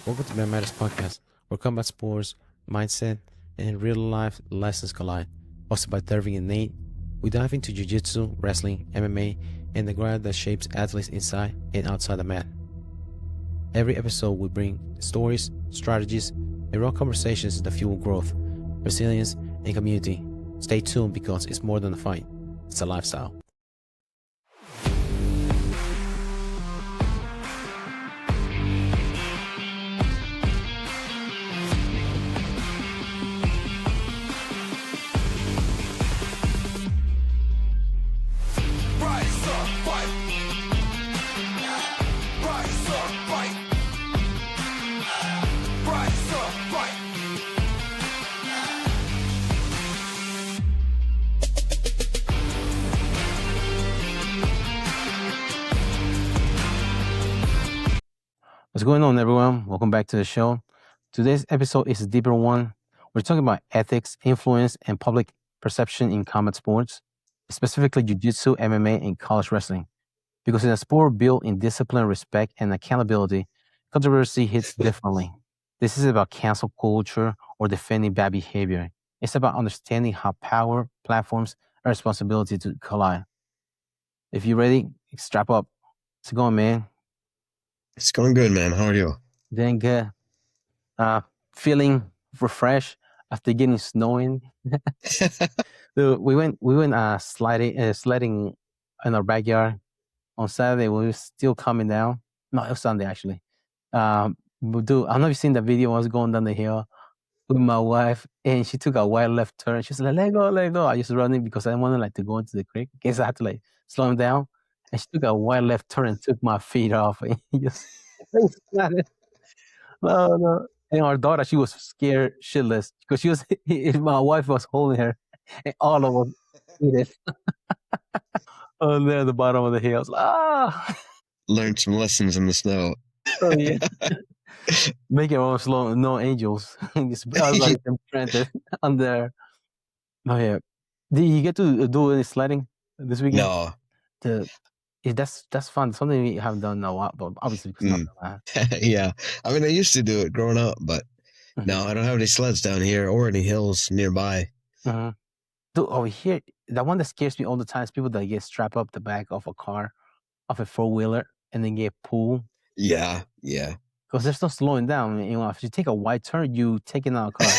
Welcome to Man Matters Podcast, where combat sports, mindset, and real life lessons collide. Hosted by Dervin and Nate, we dive into Jiu-Jitsu, wrestling, MMA, and the grind that shapes athletes inside and outside the mat. Every episode we bring stories, strategies, and raw conversations that fuel growth, resilience, and community. Stay tuned because it's more than a fight, it's a lifestyle. What's going on, everyone? Welcome back to the show. Today's episode is a deeper one. We're talking about ethics, influence, and public perception in combat sports, specifically Jiu-Jitsu, MMA, and college wrestling. Because in a sport built in discipline, respect, and accountability, controversy hits differently. This is about cancel culture or defending bad behavior. It's about understanding how power, platforms, and responsibility to collide. If you're ready, strap up. It's going, man. It's going good, man. How are you? Doing good. Feeling refreshed after getting snowing. So we went sledding in our backyard on Saturday. We were still coming down. No, it was Sunday actually. But dude, I don't know if you've seen the video. I was going down the hill with my wife, and she took a wide left turn. She's like, "Let go, let go." I just running because I didn't want to to go into the creek in case I had to slow him down. And she took a wide left turn and took my feet off. And just no. And our daughter, she was scared shitless because she was. My wife was holding her, and all of us hit it. Oh, there at the bottom of the hill. I was like, Learned some lessons in the snow. Oh yeah. Make your own slow, no angels. Just like imprinted on there. Oh yeah. Did you get to do any sledding this weekend? No. That's fun. Something we haven't done in a while, but obviously because yeah. I mean, I used to do it growing up, but no, I don't have any sleds down here or any hills nearby. Dude, over here, the one that scares me all the time is people that get strapped up the back of a car, of a 4-wheeler, and then get pulled. Yeah. Because there's no slowing down. You know, if you take a wide turn, you taking out a car.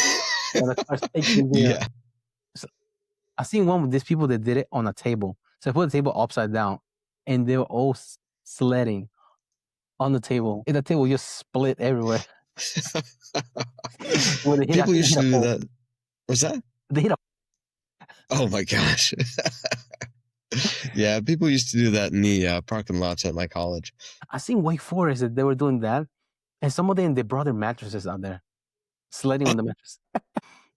And the car's taking you. Yeah. So, I seen one with these people that did it on a table. So I put the table upside down, and they were all sledding on the table. And the table just split everywhere. People used to do that. What's that? They hit a... Oh my gosh. Yeah, people used to do that in the parking lots at my college. I seen Wake Forest that they were doing that. And some of them, they brought their mattresses out there, sledding on the mattress.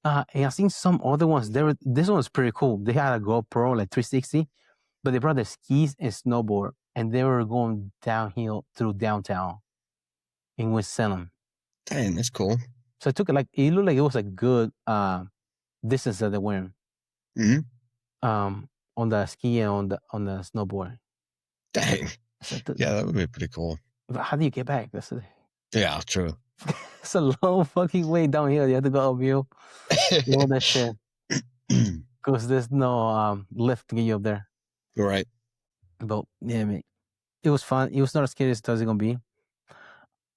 And I seen some other ones. This one was pretty cool. They had a GoPro, 360, but they brought their skis and snowboard, and they were going downhill through downtown in West Salem. Dang, that's cool. So I took it it looked like it was a good distance that they went. On the ski and on the snowboard. Dang. Yeah, that would be pretty cool. But how do you get back? Yeah, true. It's a long fucking way downhill. You have to go uphill. All that shit. Because there's no lift to get you up there. Right. But yeah, man, it was fun. It was not as scary as it was going to be.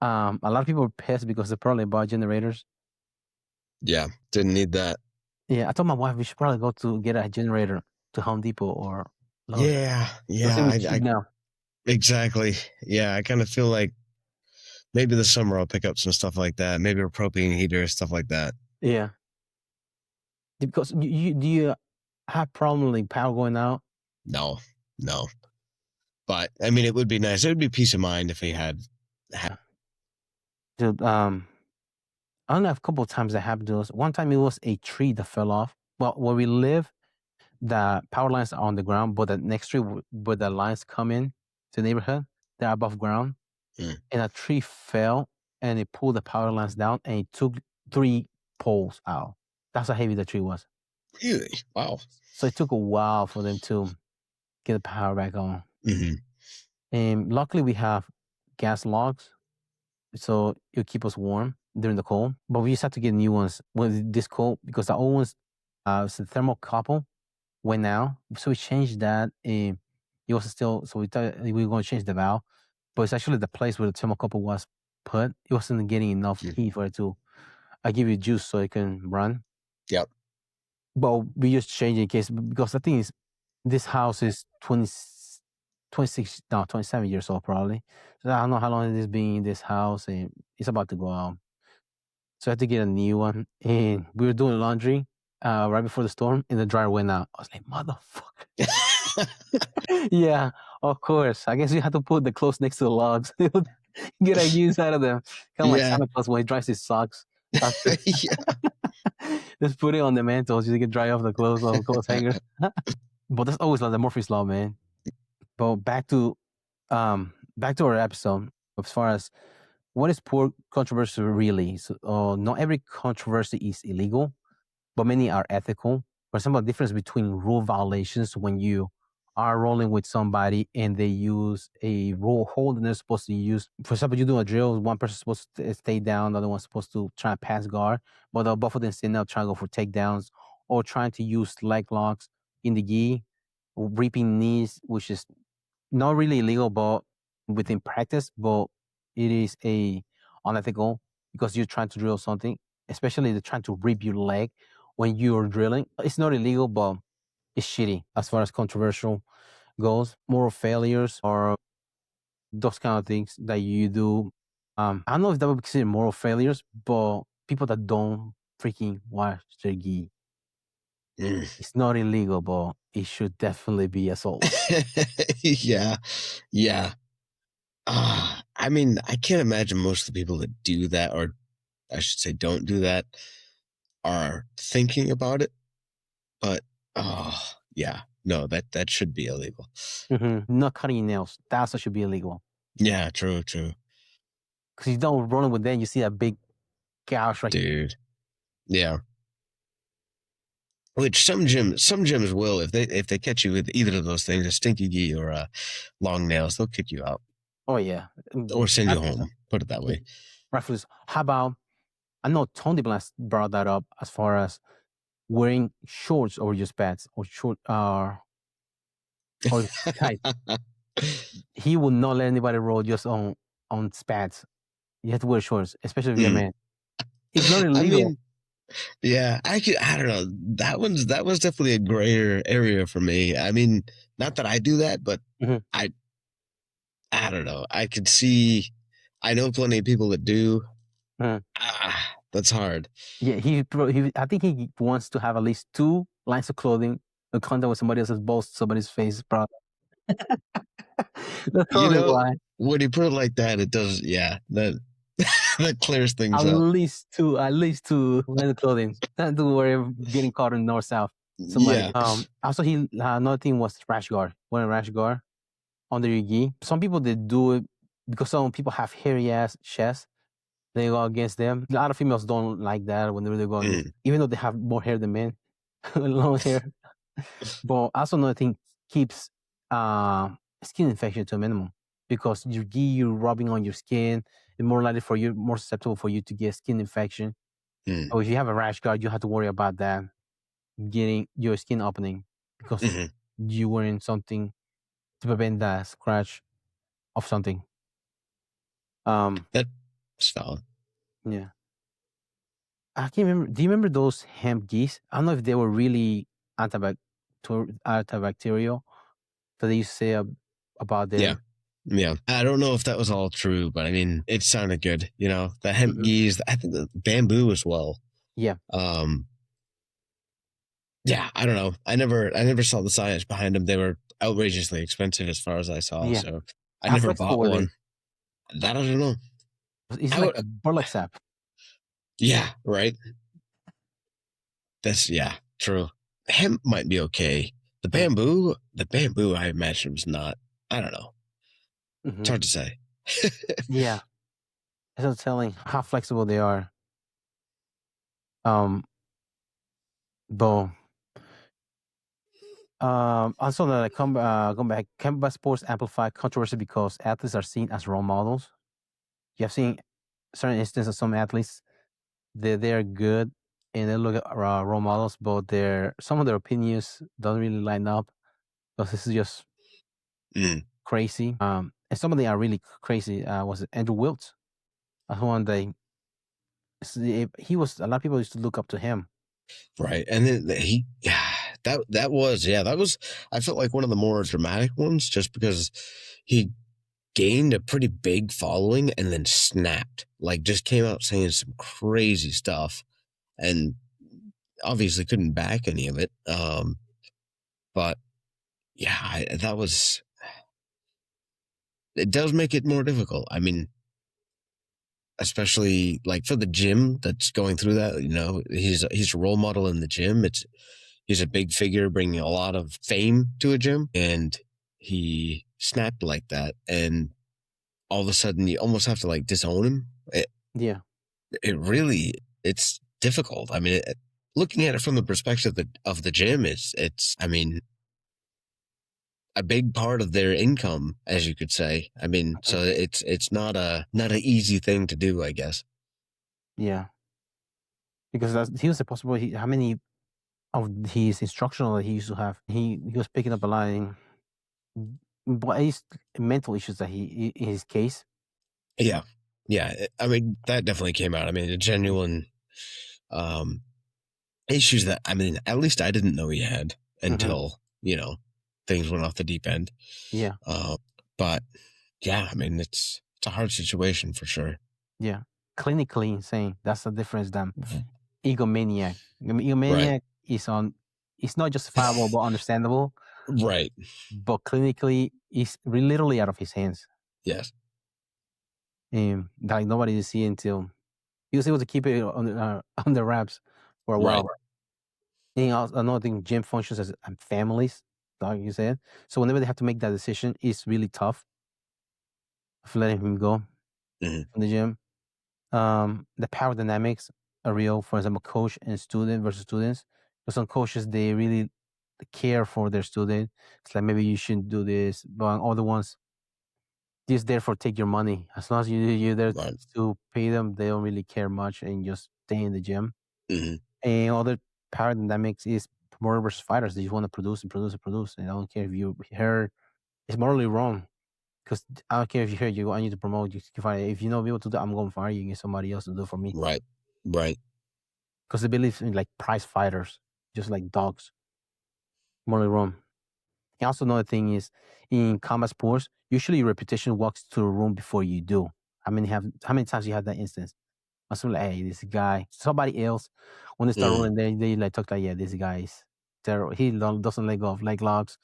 A lot of people were pissed because they probably bought generators. Yeah, didn't need that. Yeah, I told my wife we should probably go to get a generator to Home Depot or Lowe's. Yeah. Exactly. Yeah, I kind of feel like maybe this summer I'll pick up some stuff like that. Maybe a propane heater, stuff like that. Yeah. Because do you have problem with power going out? No. But I mean, it would be nice. It would be peace of mind if we had. Dude, I don't know, a couple of times that happened to us. One time it was a tree that fell off. Well, where we live, the power lines are on the ground, but the next tree where the lines come in to the neighborhood, they're above ground. And a tree fell and it pulled the power lines down and it took 3 poles out. That's how heavy the tree was. Really? Wow. So it took a while for them to get the power back on. And luckily we have gas logs. so it'll keep us warm during the cold. But we just have to get new ones when this cold because the old ones, it's the thermocouple went out. So we changed that. And it was still, so we thought we were going to change the valve, but it's actually the place where the thermocouple was put. It wasn't getting enough heat for it to. I give you juice so it can run. Yep. But we just change in case because the thing is, this house is 26, no, 27 years old probably. So I don't know how long it has been in this house, and it's about to go out. So I had to get a new one. And we were doing laundry right before the storm, and the dryer went out. I was like, motherfucker. Yeah, of course. I guess we had to put the clothes next to the logs. Get a use out of them. Kind of like Yeah. Santa Claus when he dries his socks. Yeah. Just put it on the mantle so you can dry off the clothes on the clothes hanger. But that's always like the Murphy's Law, man. But back to our episode as far as what is poor controversy really? So, not every controversy is illegal, but many are ethical. For example, the difference between rule violations when you are rolling with somebody and they use a rule hold and they're supposed to use. For example, you do a drill, one person's supposed to stay down, the other one's supposed to try and pass guard, but both of them stand up, trying to go for takedowns, or trying to use leg locks in the gi, reaping knees, which is not really illegal, but within practice, but it is a unethical because you're trying to drill something, especially they're trying to rip your leg when you're drilling. It's not illegal, but it's shitty as far as controversial goes. Moral failures or those kind of things that you do. I don't know if that would be considered moral failures, but people that don't freaking wash their gi. It's not illegal, but it should definitely be assault. Yeah. Yeah. I mean, I can't imagine most of the people that do that, or I should say don't do that, are thinking about it. But yeah, no, that should be illegal. Not cutting your nails. That also should be illegal. Yeah, true. Because you don't run with them, you see that big gouge right here. Dude. Yeah. Which some gyms will, if they catch you with either of those things, a stinky gi or long nails, they'll kick you out. Oh yeah. Or send you home. Put it that way. Rightfully so. How about, I know Tony Blas brought that up as far as wearing shorts over your spats or short or tight. He will not let anybody roll just on spats. You have to wear shorts, especially if you're a man. It's not illegal. I mean, yeah, I don't know. That was definitely a grayer area for me. I mean, not that I do that, but I don't know. I could see. I know plenty of people that do. That's hard. Yeah, I think he wants to have at least 2 lines of clothing, a contact with somebody else's balls, somebody's face, bro. That's probably why. When you put it like that, it does. Yeah, that clears things at up. Least two lines of clothing. Not to worry of getting caught in north south. Somebody. Yeah. Also, another thing was rash guard. Wearing rash guard under your gi. Some people they do it because some people have hairy ass chests. They go against them. A lot of females don't like that when they're going, even though they have more hair than men, long hair. But also another thing keeps skin infection to a minimum because your gi you're rubbing on your skin, it's more likely more susceptible for you to get skin infection. Or if you have a rash guard, you have to worry about that getting your skin opening because you're wearing something to prevent that scratch of something. That's valid. Yeah. I can't remember. Do you remember those hemp gis? I don't know if they were really antibacterial. So they used to say about them. Yeah. I don't know if that was all true, but I mean, it sounded good. You know, the hemp gis, I think the bamboo as well. Yeah. Yeah, I don't know. I never saw the science behind them. They were outrageously expensive as far as I saw. Yeah. So I never bought one. That I don't know. It's like a burlap sap. Yeah, right. That's true. Hemp might be okay. The bamboo, I imagine was not. I don't know. It's hard to say. Yeah. It's not telling how flexible they are. Though. Also, going back, combat sports amplify controversy because athletes are seen as role models. You have seen certain instances of some athletes, they're good and they look at role models, but some of their opinions don't really line up because this is just Mm, crazy. And some of them are really crazy. Was it Andrew Wilt? One day he was a lot of people used to look up to him. right. And then that was, I felt like one of the more dramatic ones just because he gained a pretty big following and then snapped, like just came out saying some crazy stuff and obviously couldn't back any of it. But yeah, it does make it more difficult. I mean, especially like for the gym that's going through that, he's a role model in the gym. He's a big figure bringing a lot of fame to a gym, and he snapped like that. And all of a sudden you almost have to like disown him. Yeah, It really, it's difficult. I mean, looking at it from the perspective of the gym, I mean, a big part of their income, as you could say. I mean, mhm, so it's not an easy thing to do, I guess. yeah, because he was supposed to. How many of his instructional that he used to have? He was picking up a lot, but it's mental issues that he in his case. Yeah, yeah. I mean, that definitely came out. I mean, a genuine um, issues that, I mean, at least I didn't know he had Hmm. until things went off the deep end. Yeah, But yeah, I mean, it's a hard situation for sure. yeah, clinically insane. That's the difference than egomaniac. I mean, Right, egomaniac is on. It's not justifiable but understandable, right. but clinically, it's literally out of his hands. Yes, Like nobody is seeing until he was able to keep it on on the wraps for a right. while. And also, another thing, gym functions as families, like you said. So whenever they have to make that decision, it's really tough for letting him go Hmm. from the gym. The power dynamics are real. For example, coach and student versus students. For some coaches, they really care for their student. It's like maybe you shouldn't do this, but other ones just therefore take your money. As long as you're there Right. to pay them, they don't really care much and just stay in the gym. Hmm. And other power dynamics is promoter versus fighters. They just want to produce and produce and produce. And I don't care if you heard it's morally wrong because I don't care if you heard you. I need to promote you. You fight. If you know able to do, I'm going to fire you and get somebody else to do it for me Right, right. because they believe in like prize fighters, just like dogs. Morally wrong. And also another thing is in combat sports, usually your reputation walks to a room before you do. How many times you have that instance? I was like, hey, this guy, somebody else, when they start Mm, rolling, they like talk like, yeah, this guy is terrible. He doesn't let go of leg locks.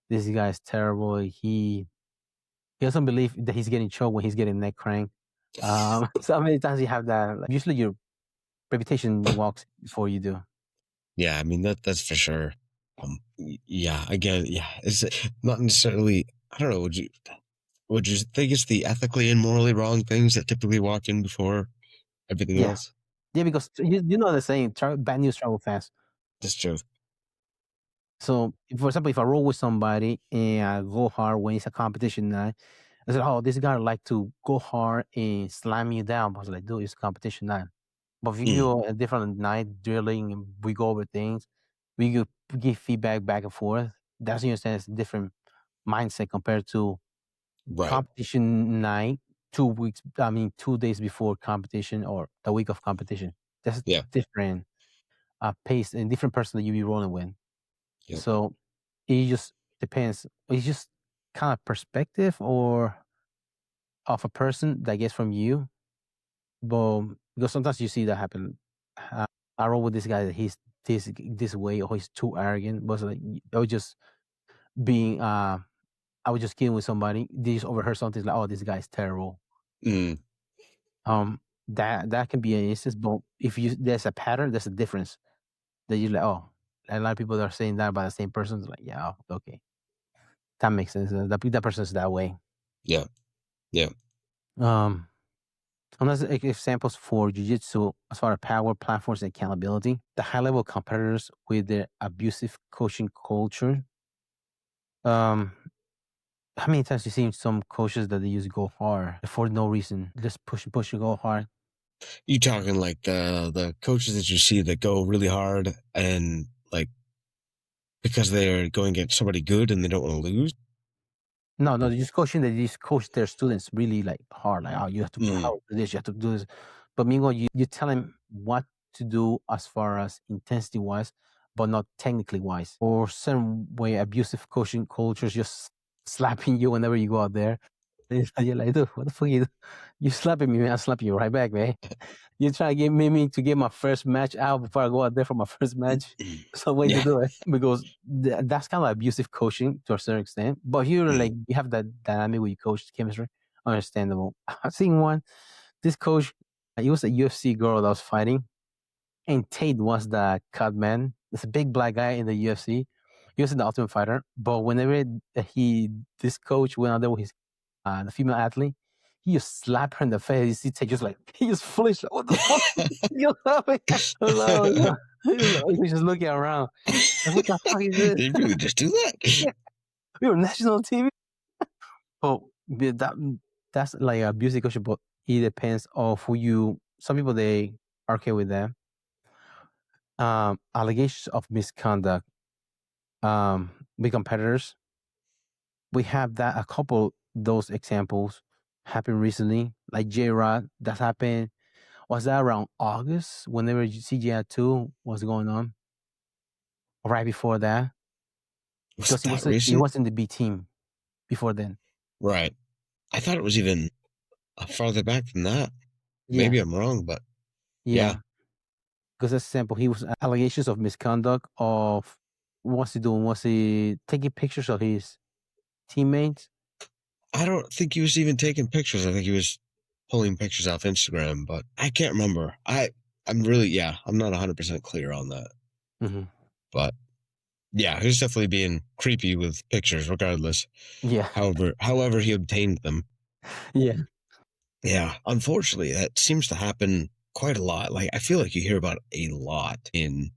This guy is terrible. He doesn't believe that he's getting choked when he's getting neck crank. So many times you have that. Like, usually your reputation walks before you do. yeah, I mean that's for sure. Yeah, again, yeah, it's not necessarily. I don't know. Would you think it's the ethically and morally wrong things that typically walk in before everything Yeah, else? yeah, because you know the saying, bad news travel fast. That's true. So, for example, if I roll with somebody and I go hard when it's a competition night, I said, "Oh, this guy like to go hard and slam you down." I was like, "Dude, it's a competition night." But if you Mm, go a different night drilling and we go over things, we give feedback back and forth. That's you understand it's a different mindset compared to right. competition night 2 weeks. I mean, 2 days before competition or the week of competition. That's Yeah. different pace and different person that you be rolling with. Yep. So it just depends. It's just kind of perspective or of a person that gets from you. But because sometimes you see that happen. Uh, I roll with this guy that he's this way or he's too arrogant. But it's like I was just being I was just kidding with somebody. They just overheard something like, "Oh, this guy's terrible." Mm, That can be an instance. But if you there's a pattern, there's a difference. That you're like, oh, a lot of people that are saying that about the same person. It's like, yeah, okay, that makes sense. That person's that way. yeah. Yeah. Um, Unless examples for jiu-jitsu as far as power, platforms, and accountability, the high-level competitors with their abusive coaching culture. Um, how many times you seen some coaches that they use go hard for no reason, just push and push and go hard? You talking like the coaches that you see that go really hard and like because they're going against somebody good and they don't want to lose? No, no, just coaching, they just coach their students really like hard. Like, oh, you have to Mm, power through this, you have to do this. But meanwhile, you tell them what to do as far as intensity wise, but not technically wise. Or certain way abusive coaching cultures just slapping you whenever you go out there. You're like, dude, what the fuck you do? You slapping me, man, I'll slap you right back, man. You try to get me to get my first match out before I go out there for my first match. There's no way to yeah. do it because that's kind of like abusive coaching to a certain extent. But here, Mm. like, you have that dynamic with your coach chemistry, understandable. I've seen one. This coach, he was a UFC girl that was fighting, and Tate was the cut man. It's a big black guy in the UFC. He was the Ultimate Fighter. But whenever this coach went out there with his the female athlete, he just slapped her in the face. He just like he just flinched. Like, what the fuck? You laughing? Oh, no. He was just looking around. Like, what the fuck is this? Did you just do that? We were national TV. Oh, that's like a music coach, but it depends of who you. Some people they are okay with that. Allegations of misconduct. With competitors, we have that a couple those examples happened recently. Like J Rod, that happened. Was that around August? Whenever CGI 2 was going on, or right before that, Was because it that he recent? was in the B team before then. Right. I thought it was even farther back than that. Yeah, Maybe I'm wrong, but yeah. yeah. Because that's simple. He was allegations of misconduct. Of what's he doing? Was he taking pictures of his teammates? I don't think he was even taking pictures. I think he was pulling pictures off Instagram, but I can't remember. I'm really, yeah, I'm not 100% clear on that. Hmm. But yeah, he was definitely being creepy with pictures regardless. Yeah, However he obtained them. yeah, Yeah, unfortunately, that seems to happen quite a lot. Like I feel like you hear about it a lot in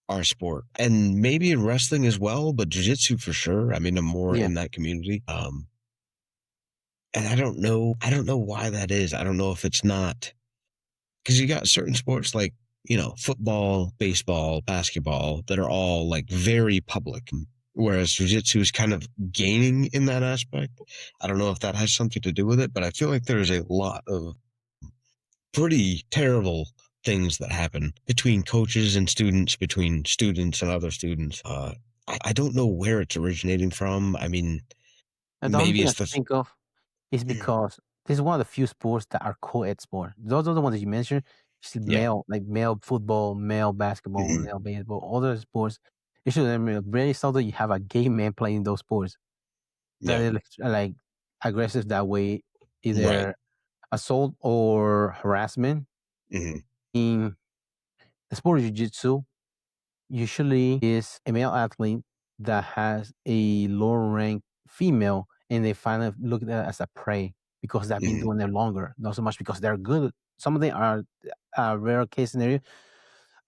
our sport and maybe in wrestling as well, but jiu-jitsu for sure. I mean, I'm more yeah. in that community. And I don't know why that is. I don't know if it's not because you got certain sports like, football, baseball, basketball that are all like very public. Whereas jiu-jitsu is kind of gaining in that aspect. I don't know if that has something to do with it, but I feel like there's a lot of pretty terrible things that happen between coaches and students, between students and other students. I don't know where it's originating from. I mean, And the only maybe thing I it's can think of is because this is one of the few sports that are co-ed sport. Those are the ones that you mentioned. Still yeah. male, like male football, male basketball, Mhm. male baseball, other sports. It's just very seldom you have a gay man playing those sports that Yeah. is like aggressive that way, Right. either assault or harassment. Hmm. In the sport of jiu-jitsu, usually is a male athlete that has a lower rank female, and they finally look at that as a prey because they've been Hmm. doing it longer. Not so much because they're good. Some of them are a rare case scenario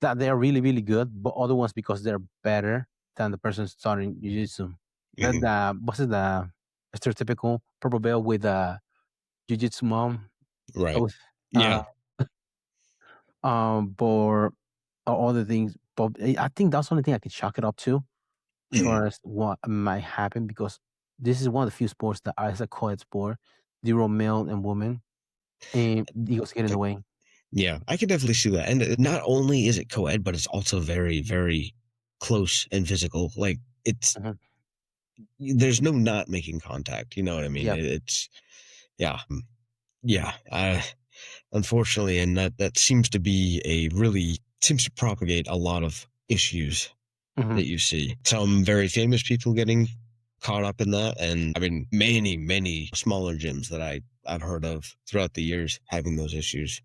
that they are really, really good, but other ones because they're better than the person starting jiu-jitsu. That Hmm. the what's it, the stereotypical purple belt with a jiu-jitsu mom Right. with uh Yeah. for other things. But I think that's the only thing I can chalk it up to as Mhm. far as what might happen because this is one of the few sports that is a co-ed sport, zero male and woman, and egos get in the way. Yeah, I could definitely see that. And not only is it co-ed, but it's also very, very close and physical. Like Mhm. there's no not making contact. You know what I mean? Yeah. It's yeah, yeah. Unfortunately, and that seems to be seems to propagate a lot of issues Hmm. that you see. Some very famous people getting caught up in that, and I mean many, many smaller gyms that I've heard of throughout the years having those issues.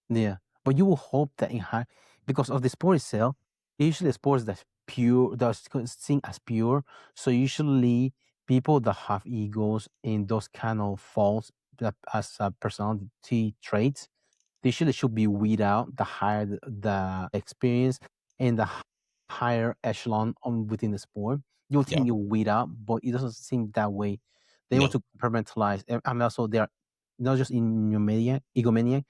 Yeah. But you will hope that in high because of the sport itself, usually sports that's pure that's seen as pure. So usually people that have egos and those kind of faults that as personality traits, they should be weed out the higher the experience and the higher echelon on within the sport. You'll Yeah, think you weed out, but it doesn't seem that way. They want no, to compartmentalize. And also they're not just in egomaniac.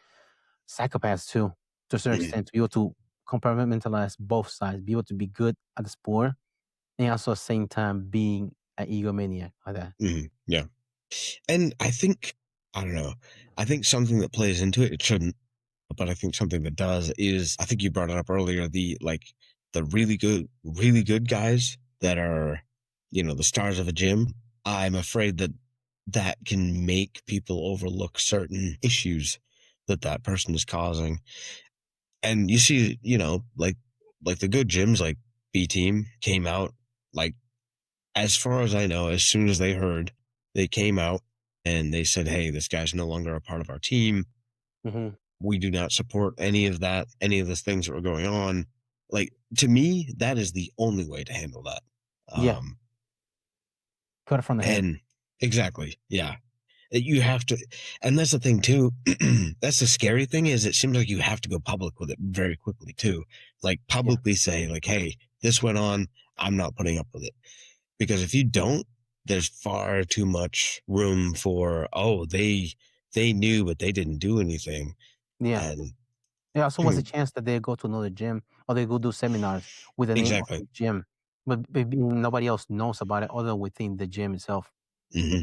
psychopaths too, to a certain Mhm, extent, to be able to compartmentalize both sides, be able to be good at the sport, and also at the same time being an egomaniac like that. yeah. And I think, I don't know, I think something that plays into it, it shouldn't, but I think something that does is, I think you brought it up earlier, the really good guys that are, the stars of a gym. I'm afraid that that can make people overlook certain issues that that person is causing. And you see, like the good gyms, like B Team came out, like, as far as I know, as soon as they heard, they came out and they said, "Hey, this guy's no longer a part of our team. Hmm. We do not support any of that, any of the things that were going on." Like, to me, that is the only way to handle that. Yeah, Um, cut it from the head. and exactly, yeah, you have to, and that's the thing too. That's the scary thing, is it seems like you have to go public with it very quickly too. Like, Yeah, publicly say, like, "Hey, this went on. I'm not putting up with it." Because if you don't, there's far too much room for, oh, they knew but they didn't do anything. yeah. And There also I was a mean, chance that they go to another gym or they go do seminars with the name of exactly. the gym, but maybe nobody else knows about it other within the gym itself. Hmm.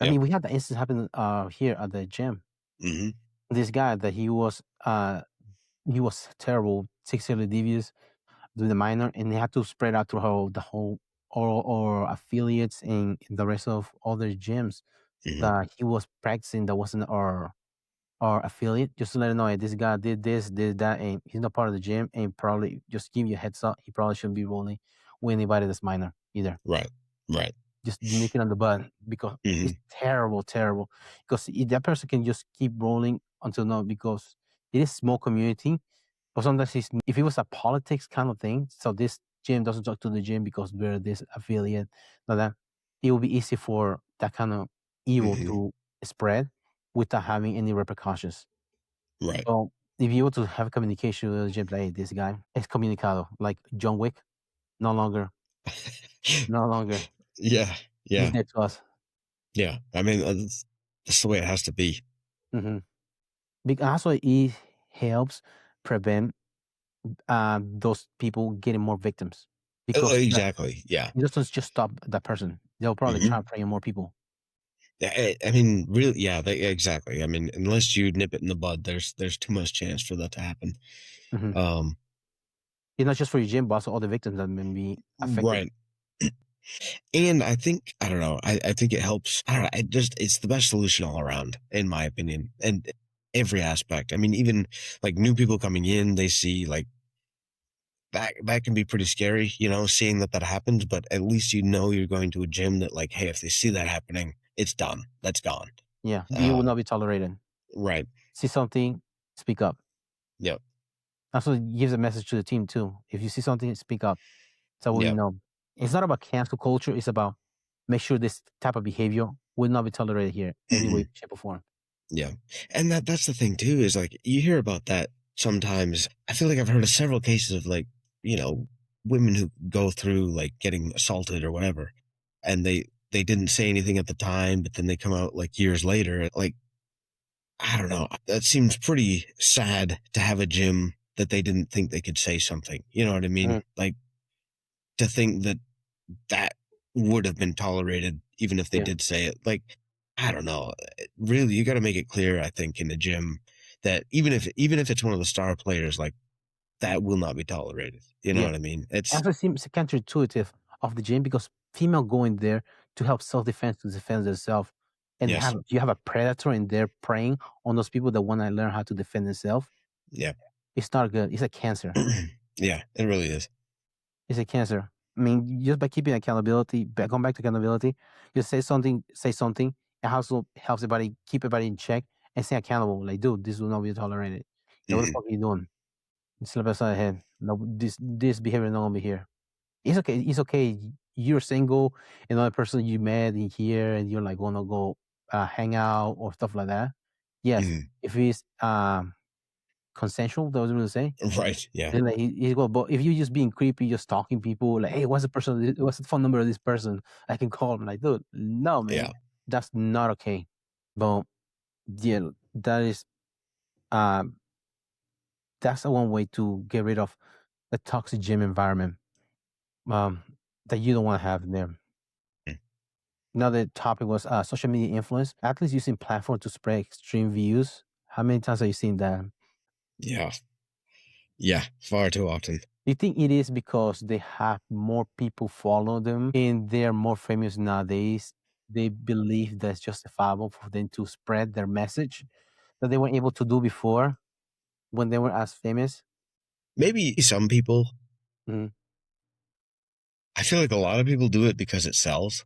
I Yep. mean, we had the instance happen here at the gym. Hmm. This guy that he was terrible, sexually devious, doing the minor, and they had to spread out through the whole or affiliates in the rest of other gyms Hmm. that he was practicing that wasn't our affiliate, just to let him know, hey, this guy did this, did that, and he's not part of the gym, and probably just give you a heads up, he probably shouldn't be rolling with anybody that's minor either. Right. Right. Just nip it on the bud because it's Hmm. terrible, terrible. Because that person can just keep rolling until no, because it is small community. But sometimes if it was a politics kind of thing, so this gym doesn't talk to the gym because we're this affiliate, like that, it will be easy for that kind of evil Hmm. to spread without having any repercussions. Right. So if you were to have communication with the gym, like, hey, this guy is comunicado, like John Wick, no longer, no longer, Yeah. he's Yeah. dead to us. Yeah. I mean, that's the way it has to be. Hmm. Because also it helps prevent those people getting more victims because that Exactly. Yeah. it doesn't just stop that person. They'll probably try Hmm. to prey on more people. I mean, really, yeah, exactly. I mean, unless you nip it in the bud, there's too much chance for that to happen. Hmm. Um, It's not just for your gym, but also all the victims that may be affected. right. And I think, I don't know, I think it helps. I don't know. It's the best solution all around, in my opinion. And every aspect. I mean, even like new people coming in, they see like that can be pretty scary, seeing that happens. But at least you're going to a gym that, like, hey, if they see that happening, it's done. That's gone. Yeah, you will Um, not be tolerated. right. See something, speak up. Yep. Also, gives a message to the team too. If you see something, speak up. So we Yep. know it's not about cancel culture. It's about make sure this type of behavior will not be tolerated here, any way, shape, or form. Yeah. And that's the thing too, is like, you hear about that sometimes. I feel like I've heard of several cases of, like, you know, women who go through like getting assaulted or whatever, and they didn't say anything at the time, but then they come out like years later. Like, I don't know. That seems pretty sad to have a gym that they didn't think they could say something. You know what I mean? Mhm. Like, to think that would have been tolerated even if they Yeah, did say it. Like, I don't know. Really, you got to make it clear, I think, in the gym, that even if it's one of the star players, like, that will not be tolerated. You know yeah. what I mean? It's Also, it seems counterintuitive of the gym because female going there to help self defense to defend themselves, and yes, have you have a predator in there preying on those people that want to learn how to defend themselves. yeah, It's not good. It's a cancer. yeah. It really is. It's a cancer. I mean, just by keeping accountability, going back to accountability, just say something, and also helps everybody keep everybody in check and stay accountable. Like, dude, this will not be tolerated. Like, what the Hmm. fuck are you doing? Slap aside the head. No, this behavior is not gonna be here. It's okay. It's okay. You're single, another person you met in here, and you're like gonna go hang out or stuff like that. Yes, Hmm. if it's consensual, that was what I was gonna say. Right. Yeah. Then like he go, but if you're just being creepy, just stalking people, like, hey, what's the phone number of this person? I can call him. Like, dude, no, man, Yeah. that's not okay. But yeah, that is. Um, that's the one way to get rid of the toxic gym environment um, that you don't want to have in there. Mm. Another topic was social media influence. Athletes using platform to spread extreme views. How many times have you seen that? Yeah. Yeah. Far too often. Do you think it is because they have more people follow them and they're more famous nowadays? They believe that's justifiable for them to spread their message that they weren't able to do before when they were as famous? Maybe some people. Mhm, I feel like a lot of people do it because it sells,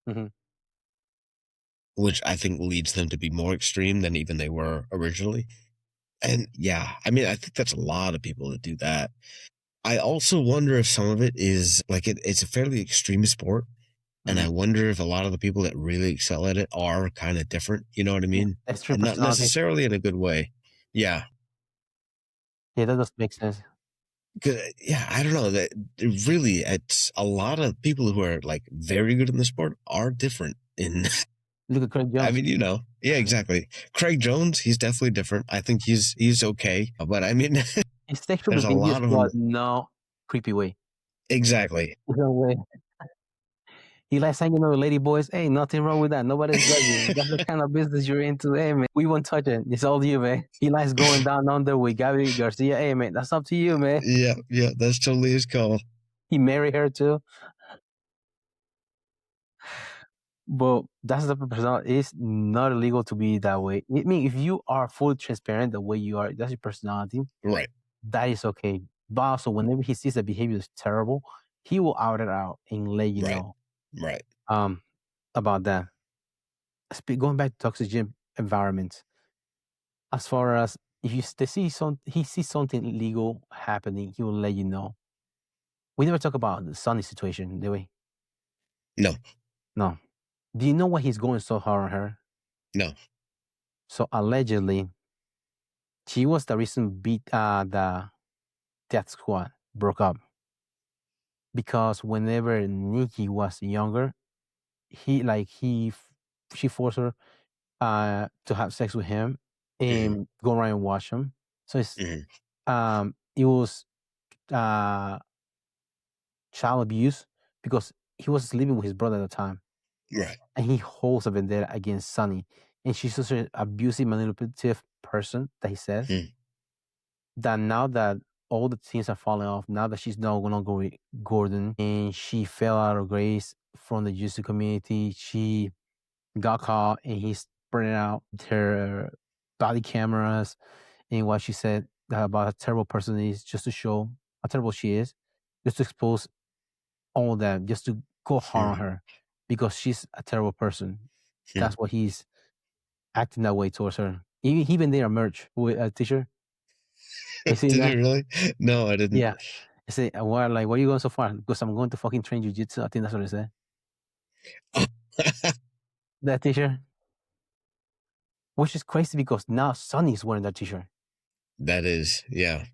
mhm. which I think leads them to be more extreme than even they were originally. And yeah, I mean, I think that's a lot of people that do that. I also wonder if some of it is like it's a fairly extreme sport. And I Mhm. wonder if a lot of the people that really excel at it are kind of different. You know what I Yeah, mean? extreme And not personalities. necessarily in a good way. Yeah. Yeah, that does make sense. Yeah, I don't know that really it's a lot of people who are like very good in the sport are different in Look at Craig I Jones. mean, yeah, exactly. Craig Jones, he's definitely different. I think he's okay, but I mean, His sexual there's a behaviors lot of them. was no creepy way. Exactly. No way. He likes hanging out with lady boys. Hey, nothing wrong with that. Nobody's judging. That's the kind of business you're into. Hey, man, we won't touch it. It's all you, man. He likes going down under with Gabby Garcia. Hey, man, that's up to you, man. Yeah, yeah, that's totally his call. He married her too. But that's the personality. It's not illegal to be that way. I mean, if you are fully transparent the way you are, that's your personality. Right, That is okay. But also, whenever he sees the behavior is terrible, he will out it out and let you right, know right. um about that. Going back to toxic gym environments, as far as if they see he sees something illegal happening, he will let you know. We never talk about the Sunny situation, do we? No, No. Do you know why he's going so hard on her? no. So allegedly, she was the reason the death squad broke up because whenever Nikki was younger, she forced her to have sex with him Hmm. and go around and watch him. So Hmm. it was uh child abuse because he was living with his brother at the time Right. and he holds a vendetta against Sunny. And she's such an abusive, manipulative person that he says Hmm. that now that all the things are falling off, now that she's no longer with Gordon and she fell out of grace from the Jiu-Jitsu community, she got caught and he's spreading out her body cameras and what she said about how terrible person is just to show how terrible she is, just to expose all that, just to go hard on Hmm. her because she's a terrible person. Hmm. That's why he's acting that way towards her. He even did a merch with a t-shirt. You seen Did that? you really? No, I didn't. Yeah. I say, why, like, where are you going so far? Because I'm going to fucking train jiu-jitsu. I think that's what it said. That t-shirt. Which is crazy because now Sonny's wearing that t-shirt. That is, yeah.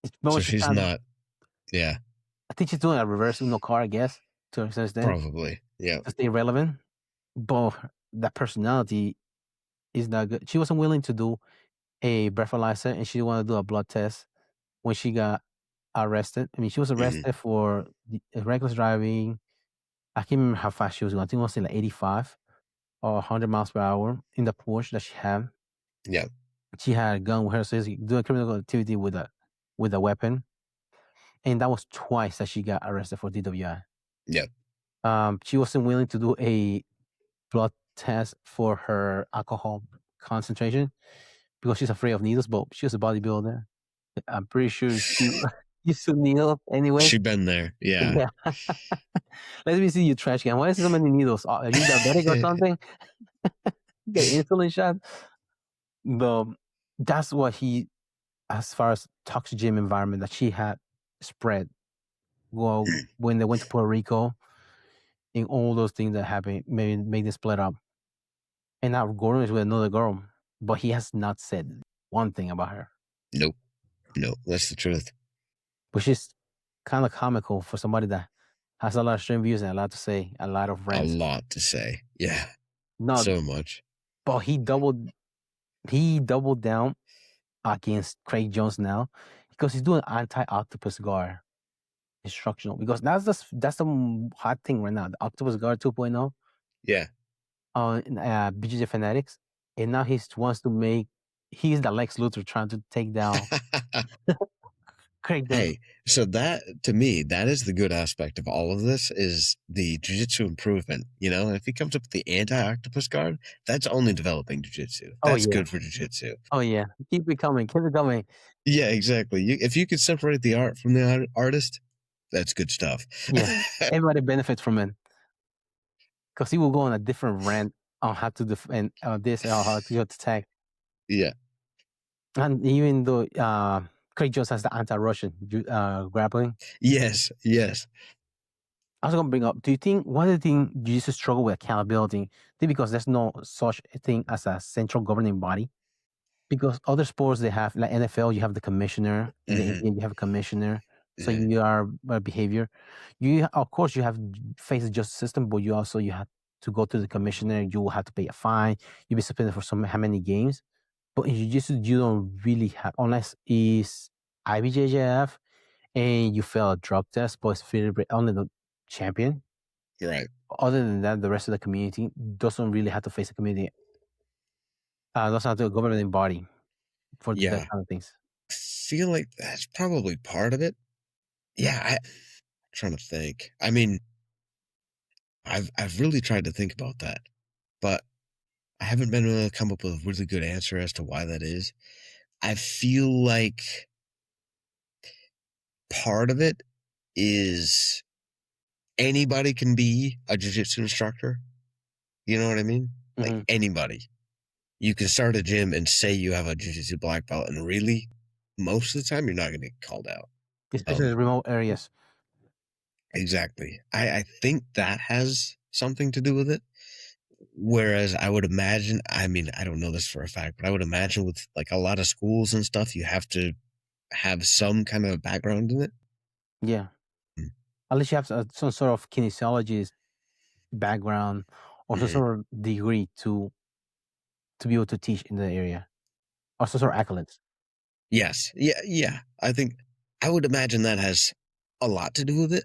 It's So much she's kind of, not, yeah, I think she's doing a reverse Uno car, I guess, to a certain extent, probably. Yeah. to stay relevant. But that personality is not good. She wasn't willing to do a breathalyzer and she wanted to do a blood test when she got arrested. I mean, she was Hmm. arrested for reckless driving. I can't remember how fast she was going. I think it was like 85 or 100 miles per hour in the Porsche that she had. Yeah. She had a gun with her, so she's doing criminal activity with a weapon. And that was twice that she got arrested for DWI. Yeah. She wasn't willing to do a blood test for her alcohol concentration because she's afraid of needles, but she was a bodybuilder. I'm pretty sure she used to needle anyway. She been there. Yeah. Yeah. Let me see your trash can. Why is there so many needles? Are you diabetic or something? Get an insulin shot? But that's what as far as toxic gym environment that she had spread. Well, when they went to Puerto Rico and all those things that happened made them split up. And now Gordon is with another girl, but he has not said one thing about her, Nope. Nope. That's the truth. which is kind of comical for somebody that has a lot of stream views and a lot to say, a lot of A rants. lot to say. Yeah. No, So much. but he doubled down against Craig Jones now because he's doing anti-octopus guard instructional because that's the hot thing right now. The octopus guard 2.0 Yeah. on BJJ Fanatics, and now he wants to make. He's the Lex Luthor trying to take down Craig Jones. Hey, so that to me, that is the good aspect of all of this is the jiu-jitsu improvement. You know, if he comes up with the anti-octopus guard, that's only developing jiu-jitsu. Oh That's yeah, good for jiu-jitsu. oh yeah. Keep it coming, keep it coming. Yeah, exactly. If you could separate the art from the artist, that's good stuff. Yeah, everybody benefits from it because he will go on a different rant on how to defend this or how to attack. Yeah. And even though Craig Jones has the anti-Russian grappling, Yes. Yes. I was going to bring up. Do you think one of the things you used to struggle with accountability? I think because there's no such thing as a central governing body. Because other sports they have, like NFL, you have the commissioner. In the Hmm. NBA, you have a commissioner. So Hmm. you are behavior. You of course you have face the justice system, but you have to go to the commissioner. You will have to pay a fine. You'll be suspended for how many games. But in jiu-jitsu, you don't really have unless it's IBJJF and you fail a drug test, but it's only the champion. Right. Other than that, the rest of the community doesn't really have to face the community. Doesn't have to governing body for that Yeah. kind of things. I feel like that's probably part of it. Yeah. I'm trying to think. I mean, I've really tried to think about that, but I haven't been able to come up with a really good answer as to why that is. I feel like part of it is anybody can be a jiu-jitsu instructor. You know what I mean? Like Hmm. anybody. You can start a gym and say you have a jiu-jitsu black belt, and really, most of the time, you're not going to get called out. Especially Um, the remote areas. exactly. I think that has something to do with it. Whereas I would imagine, I mean, I don't know this for a fact, but I would imagine with like a lot of schools and stuff, you have to have some kind of background in it. Yeah. At least you have some sort of kinesiologist background or some Mhm. sort of degree to be able to teach in the area or some sort of accolades. Yes. Yeah. Yeah. I think I would imagine that has a lot to do with it.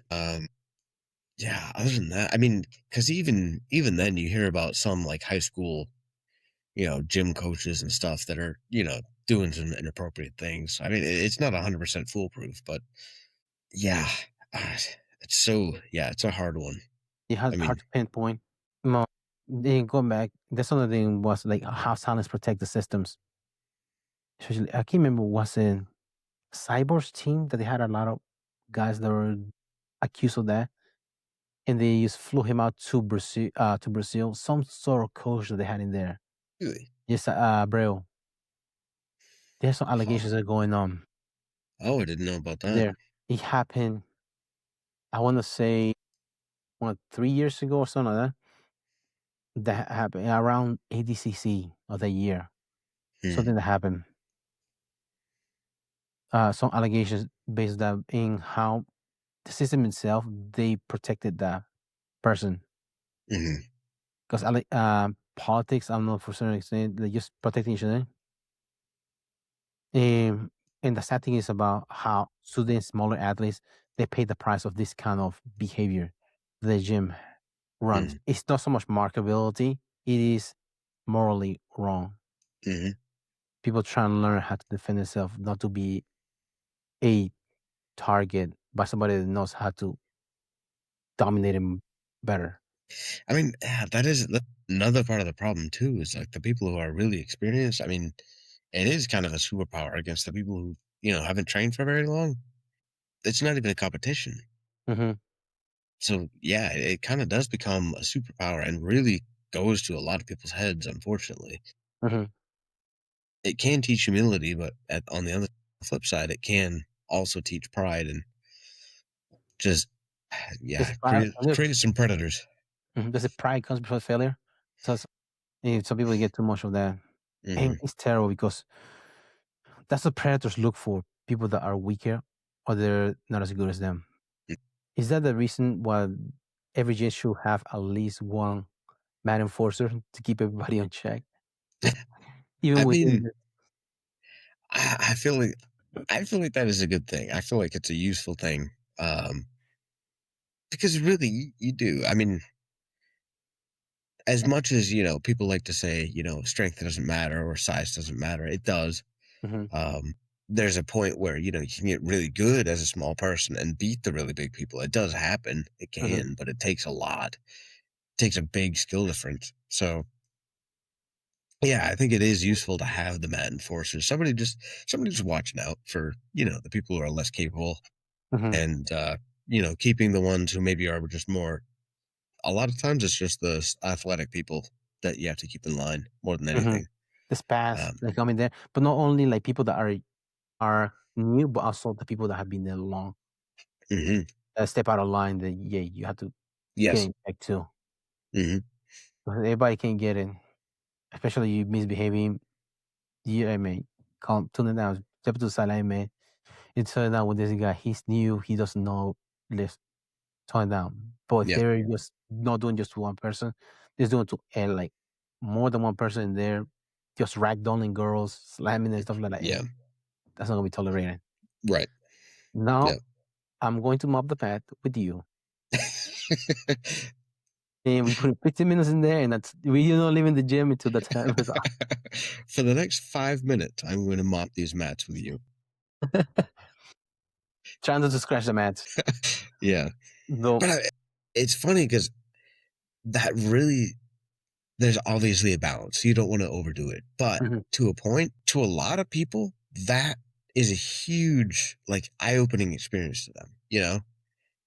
Yeah. Other than that, I mean, because even then, you hear about some like high school, gym coaches and stuff that are doing some inappropriate things. I mean, it's not 100% foolproof, but yeah, ah, it's a hard one. It has I hard mean, to pinpoint. No, then going back, that's another thing was like how silence protect the systems. Especially, I can't remember was in Cyborg's team that they had a lot of guys that were accused of that, and they just flew him out to Brazil. Some sort of coach that they had in there. really, Yes, Abreu. There's some huh? allegations that are going on Oh, I didn't know about that. there. It happened. I want to say 3 years ago or something like that. That happened around ADCC of the year. Hmm. Something that happened. Some allegations based that in how the system itself they protected the person Hmm. because politics. I don't know for certain extent they just protecting each other. Um, and the sad thing is about how students, smaller athletes, they pay the price of this kind of behavior the gym runs. Hmm. It's not so much markability; it is morally wrong. Hmm. People trying to learn how to defend themselves, not to be a target by somebody that knows how to dominate him better. I mean, yeah, that's another part of the problem too. Is like the people who are really experienced. I mean, it is kind of a superpower against the people who haven't trained for very long. It's not even a competition. Hmm. So yeah, it kind of does become a superpower and really goes to a lot of people's heads. Unfortunately, Hmm. it can teach humility, but on the other flip side, it can also teach pride and just This yeah, pride, create some predators. does it pride comes before failure? So some people get too much of that, and Hmm. it's terrible because that's what predators look for: people that are weaker or they're not as good as them. Is that the reason why every gym should have at least one man enforcer to keep everybody on check, even I within mean, the I feel like that is a good thing. I feel like it's a useful thing. Um, because really you do. I mean, as much as, people like to say, strength doesn't matter or size doesn't matter, it does. Hmm. Um, there's a point where, you can get really good as a small person and beat the really big people. It does happen. It Hmm. can, but it takes a lot. It takes a big skill difference. So yeah, I think it is useful to have the Mat enforcers. Somebody just watching out for, the people who are less capable Hmm. and keeping the ones who maybe are just more. A lot of times it's just the athletic people that you have to keep in line more than Hmm. anything. This past Um, like coming there, but not only like people that are new, but also the people that have been there long. mhm. Step out of line. That yeah, you have to get Yes. in check too. Hmm. Everybody can get in, especially you misbehaving. Yeah, I mean, calm, tune it down. Step to the sideline, man. It's turned out with this guy. He's new. He doesn't know. Let's tone it down. But if Yeah. they're just not doing just to one person, they're doing to like more than one person in there, just ragdolling girls, slamming and stuff like that. Yeah. That's not gonna be tolerated. Right. Now Yeah. I'm going to mop the pad with you, and we put 15 minutes in there, and that's we don't leave in the gym until the time is up. For the next 5 minutes, I'm going to mop these mats with you. Trying not to scratch the mats. Yeah. Though. But it's funny because that really, there's obviously a balance. You don't want to overdo it. But Mhm. to a point, to a lot of people, that is a huge, like, eye opening experience to them,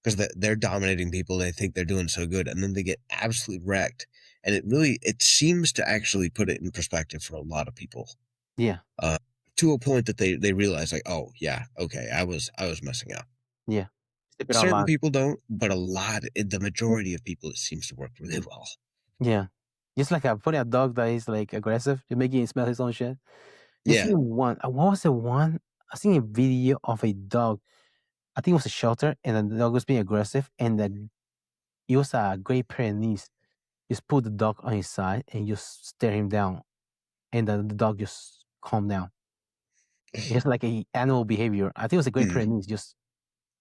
because they're dominating people. They think they're doing so good. And then they get absolutely wrecked. And it seems to actually put it in perspective for a lot of people. Yeah, Uh, to a point that they realize, like, oh yeah, okay, I was messing up. yeah. Step it out Certain loud. people don't, but the majority of people, it seems to work really well. Yeah. Just like I put a dog that is like aggressive, you're making him smell his own shit. You Yeah. see one, what was the one? I seen a video of a dog. I think it was a shelter, and the dog was being aggressive, and it was a Great Pyrenees. Just put the dog on his side and just stare him down, and then the dog just calmed down. It's like a animal behavior. I think it was a Great Mm, Pyrenees. Just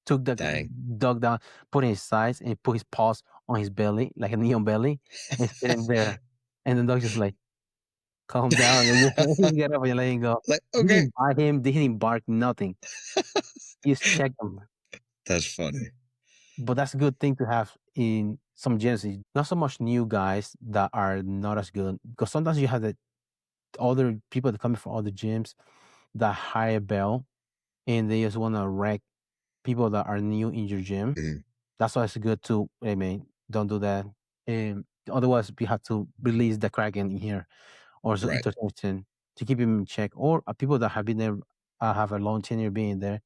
took the dang. dog down, put in his sides, and put his paws on his belly, like a neon belly, and sitting there. And the dog just like calm down, and you get up and let him go. Like, He okay. didn't bite him, they didn't bark, nothing. He just checked him. That's funny. But that's a good thing to have in some gyms. Not so much new guys that are not as good, because sometimes you have the other people that come from other gyms that hire bell and they just want to wreck people that are new in your gym. Mm, That's why it's good to, hey man, don't do that. Otherwise, we have to release the Kraken in here or so right. interception to keep him in check. Or people that have been there, have a long tenure being there,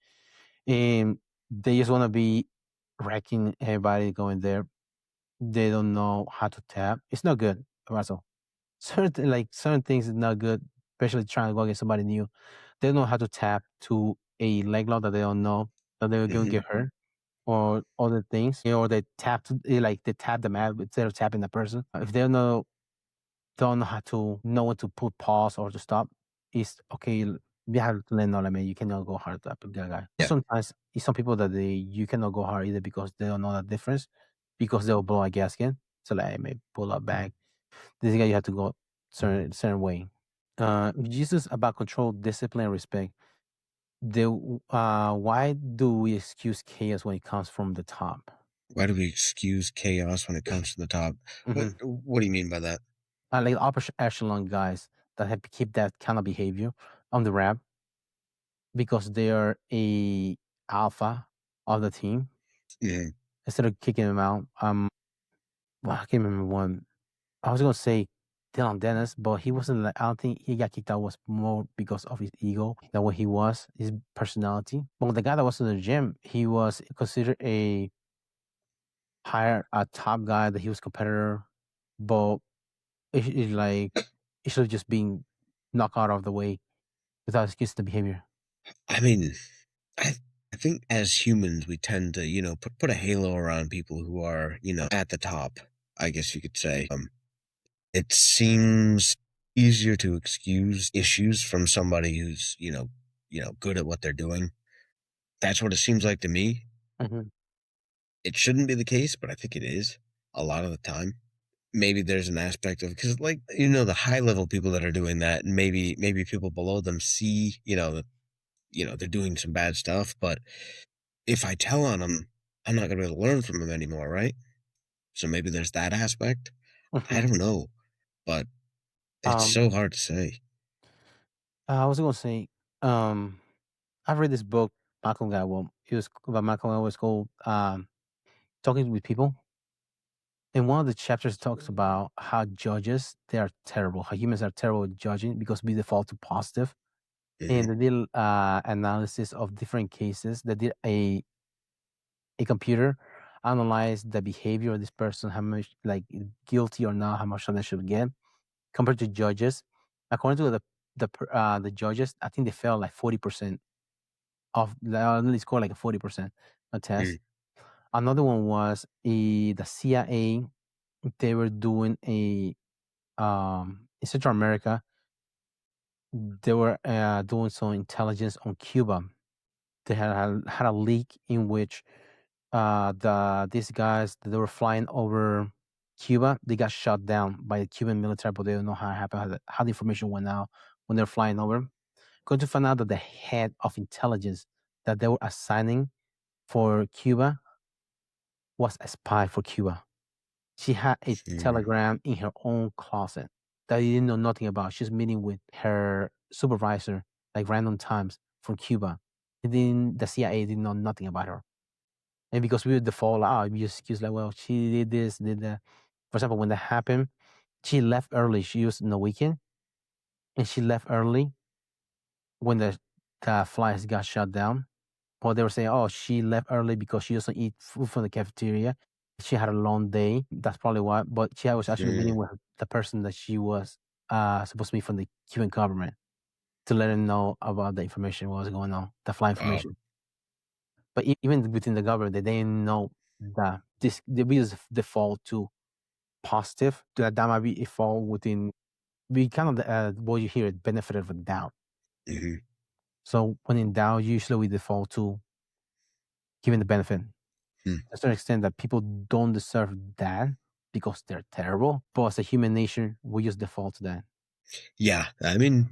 and they just want to be wrecking everybody going there. They don't know how to tap. It's not good, Russell. Certain things is not good, especially trying to go against somebody new. They don't know how to tap to a leg lock that they don't know that they're going to Hmm. get hurt or other things, or they tap like they tap the mat instead of tapping the person. If they don't know how to know when to put pause or to stop, it's okay. You have to learn all. I mean, you cannot go hard at the guy. Yeah. Sometimes it's some people that you cannot go hard either because they don't know the difference because they'll blow a gasket. So like, I may pull up back. This guy you have to go certain way. Jesus about control, discipline, and respect. Why do we excuse chaos when it comes from the top? Why do we excuse chaos when it comes to the top? What Hmm. What do you mean by that? Like upper echelon guys that have to keep that kind of behavior on the ramp because they are a alpha of the team. Mhm. Instead of kicking them out, well, I can't remember one. I was gonna say Dylan Dennis, but he wasn't. Like, I don't think he got kicked out was more because of his ego than what he was, his personality. But the guy that was in the gym, he was considered a top guy that he was competitor, but it's like it should have just been knocked out of the way without excuse the behavior. I mean, I I think as humans we tend to, put a halo around people who are, at the top, I guess you could say. It seems easier to excuse issues from somebody who's, good at what they're doing. That's what it seems like to me. Mhm, It shouldn't be the case, but I think it is a lot of the time. Maybe there's an aspect of because, like, the high level people that are doing that, and maybe people below them see, that they're doing some bad stuff. But if I tell on them, I'm not going to be able to learn from them anymore, right? So maybe there's that aspect. I mhm. don't know, but it's so Um, hard to say. I was gonna say, um, I've read this book, Malcolm Gladwell. It was about Malcolm Gladwell. It's called "Talking with People." And one of the chapters talks about how judges they are terrible, how humans are terrible at judging because we default to positive. Hmm. And they did analysis of different cases. They did a computer analyze the behavior of this person, how much like guilty or not, how much they should get compared to judges. According to the judges, I think they fell like 40% of they scored like a 40% a test. Mm. Another one was the CIA. They were doing a in Central America. They were doing some intelligence on Cuba. They had a leak in which these guys that they were flying over Cuba, they got shot down by the Cuban military, but they don't know how it happened, how the information went out when they're flying over. Going to find out that the head of intelligence that they were assigning for Cuba was a spy for Cuba. She had a Mm. telegram in her own closet that he didn't know nothing about. She's meeting with her supervisor like random times from Cuba. And then the CIA didn't know nothing about her. And because we would default out, we just excuse like, well, she did this, did that. For example, when that happened, she left early. She was in the weekend and she left early when the flights got shut down. But they were saying, oh, she left early because she doesn't eat food from the cafeteria. She had a long day. That's probably why. But she was actually meeting Mm. with the person that she was supposed to be from the Cuban government to let them know about the information, what was going on, the flight Wow. information. But even within the government, they didn't know that we just default to positive. That might be a fall within. We kind of what you hear, benefit of a doubt. Hmm. So when in doubt, usually we default to giving the benefit. Hmm. To a certain extent that people don't deserve that because they're terrible. But as a human nature, we just default to that. Yeah, I mean,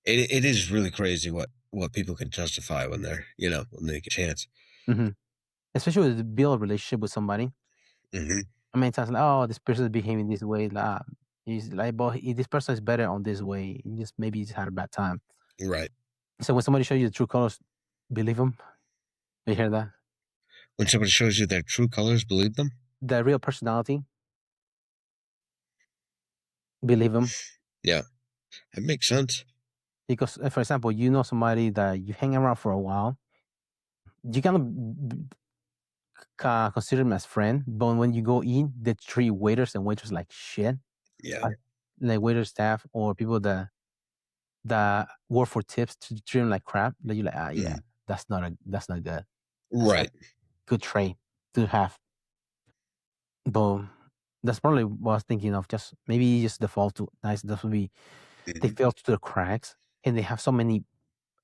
it is really crazy what people can justify when when they get a chance. Hmm. Especially with build a relationship with somebody. Hmm. How many times, like, oh, this person is behaving this way. Like, he's like, but this person is better on this way. He just maybe he's had a bad time. Right. So when somebody shows you the true colors, believe them. You hear that? When somebody shows you their true colors, believe them. The real personality, believe them. Yeah, that makes sense. Because, for example, you know somebody that you hang around for a while, you kind of consider them as friend, but when you go in, they treat waiters and waiters like shit, Yeah. uh, like waiter staff or people that work for tips to treat them like crap. That you're like, ah, yeah, Mm. that's not good. That's not Right. good trait to have. But that's probably what I was thinking of. Just maybe just default to nice. That would be they Hmm. fell through the cracks and they have so many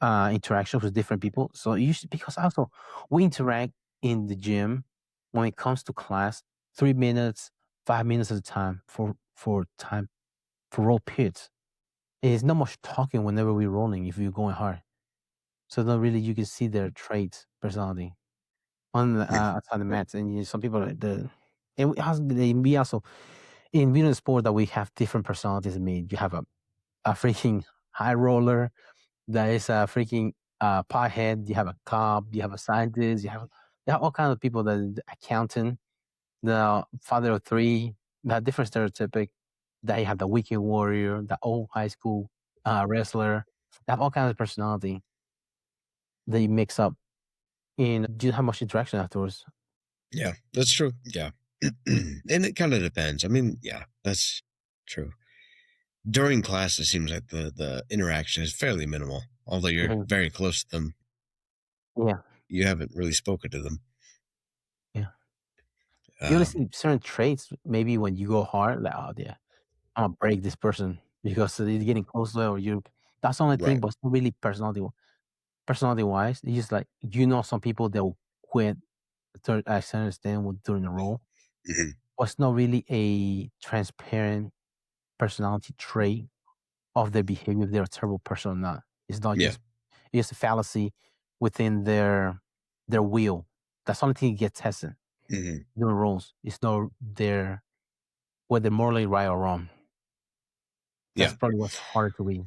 interactions with different people. So usually because also we interact in the gym when it comes to class, 3 minutes, 5 minutes at a time for roll periods. It's not much talking whenever we're rolling if you're going hard. So not really you can see their traits, personality on the, outside the mats. And some people are the and we also in being in sport that we have different personalities. I mean, you have a freaking high roller, there is a freaking pothead. You have a cop. You have a scientist. You have all kinds of people. The accountant, the father of three. The different stereotypic. That you have the weekend warrior, the old high school wrestler. They have all kinds of personality that you mix up. And do you have much interaction afterwards? Yeah, that's true. Yeah. And it kind of depends. I mean, yeah, that's true. During class, it seems like the interaction is fairly minimal. Although you're Hmm. very close to them, Yeah, you haven't really spoken to them. yeah. You only Um, see certain traits maybe when you go hard. Like, oh yeah, I'm gonna break this person because they're getting closer, or you. That's the only thing, right. but it's not really personality. personality wise. It's just like some people that will quit. I understand during the role, Mhm. but it's not really a transparent personality trait of their behavior. If they're a terrible person or not. It's not Yeah. just it's a fallacy within their will. That's the only thing that gets tested Mhm. during roles. It's not their whether morally right or wrong. That's Yeah. probably what's harder to read.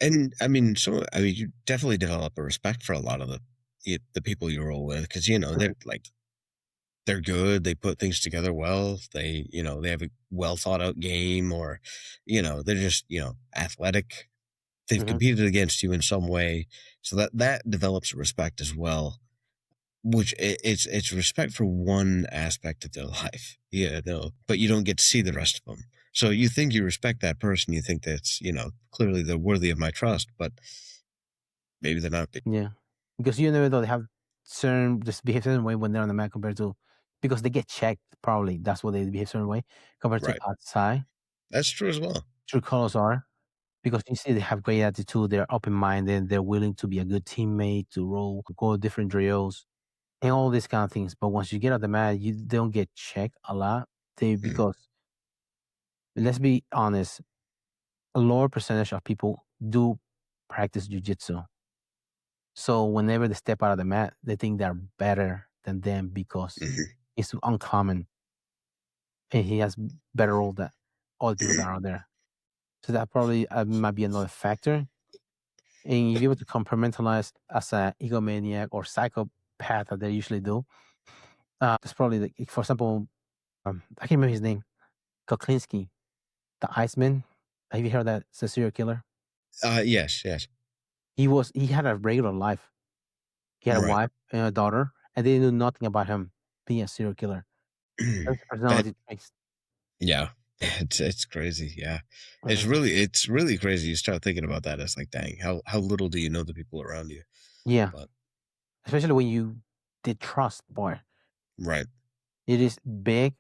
And I mean, you definitely develop a respect for a lot of the people you roll with because Mhm. they're good. They put things together well. They have a well thought out game, or they're just athletic. They've Mhm. competed against you in some way, so that develops respect as well. Which it's respect for one aspect of their life, yeah, no, but you don't get to see the rest of them. So you think you respect that person, you think that's clearly they're worthy of my trust, but maybe they're not. Yeah, because you never know they have just behave certain way when they're on the mat compared to because they get checked. Probably that's why they behave certain way compared to Right. outside. That's true as well. True colors are because you see they have great attitude. They're open minded. They're willing to be a good teammate to roll, go different drills, and all these kind of things. But once you get on the mat, you don't get checked a lot. They Mhm. because let's be honest, a lower percentage of people do practice jujitsu. So whenever they step out of the mat, they think they're better than them because Mhm. it's uncommon and he has better role than all the people that Mhm. are out there. So that probably might be another factor. And if you're able to compartmentalize as an egomaniac or psychopath that they usually do, that's probably, for example, I can't remember his name, Koklinski, the Iceman. Have you heard that? It's a serial killer. Yes, yes. He had a regular life. He had a Right. wife and a daughter, and they knew nothing about him being a serial killer. That's a That personality traits. Yeah. It's crazy, yeah. Mhm. It's really crazy. You start thinking about that, it's like, dang, how little do you know the people around you? Yeah, But especially when you did trust, boy. right. It is big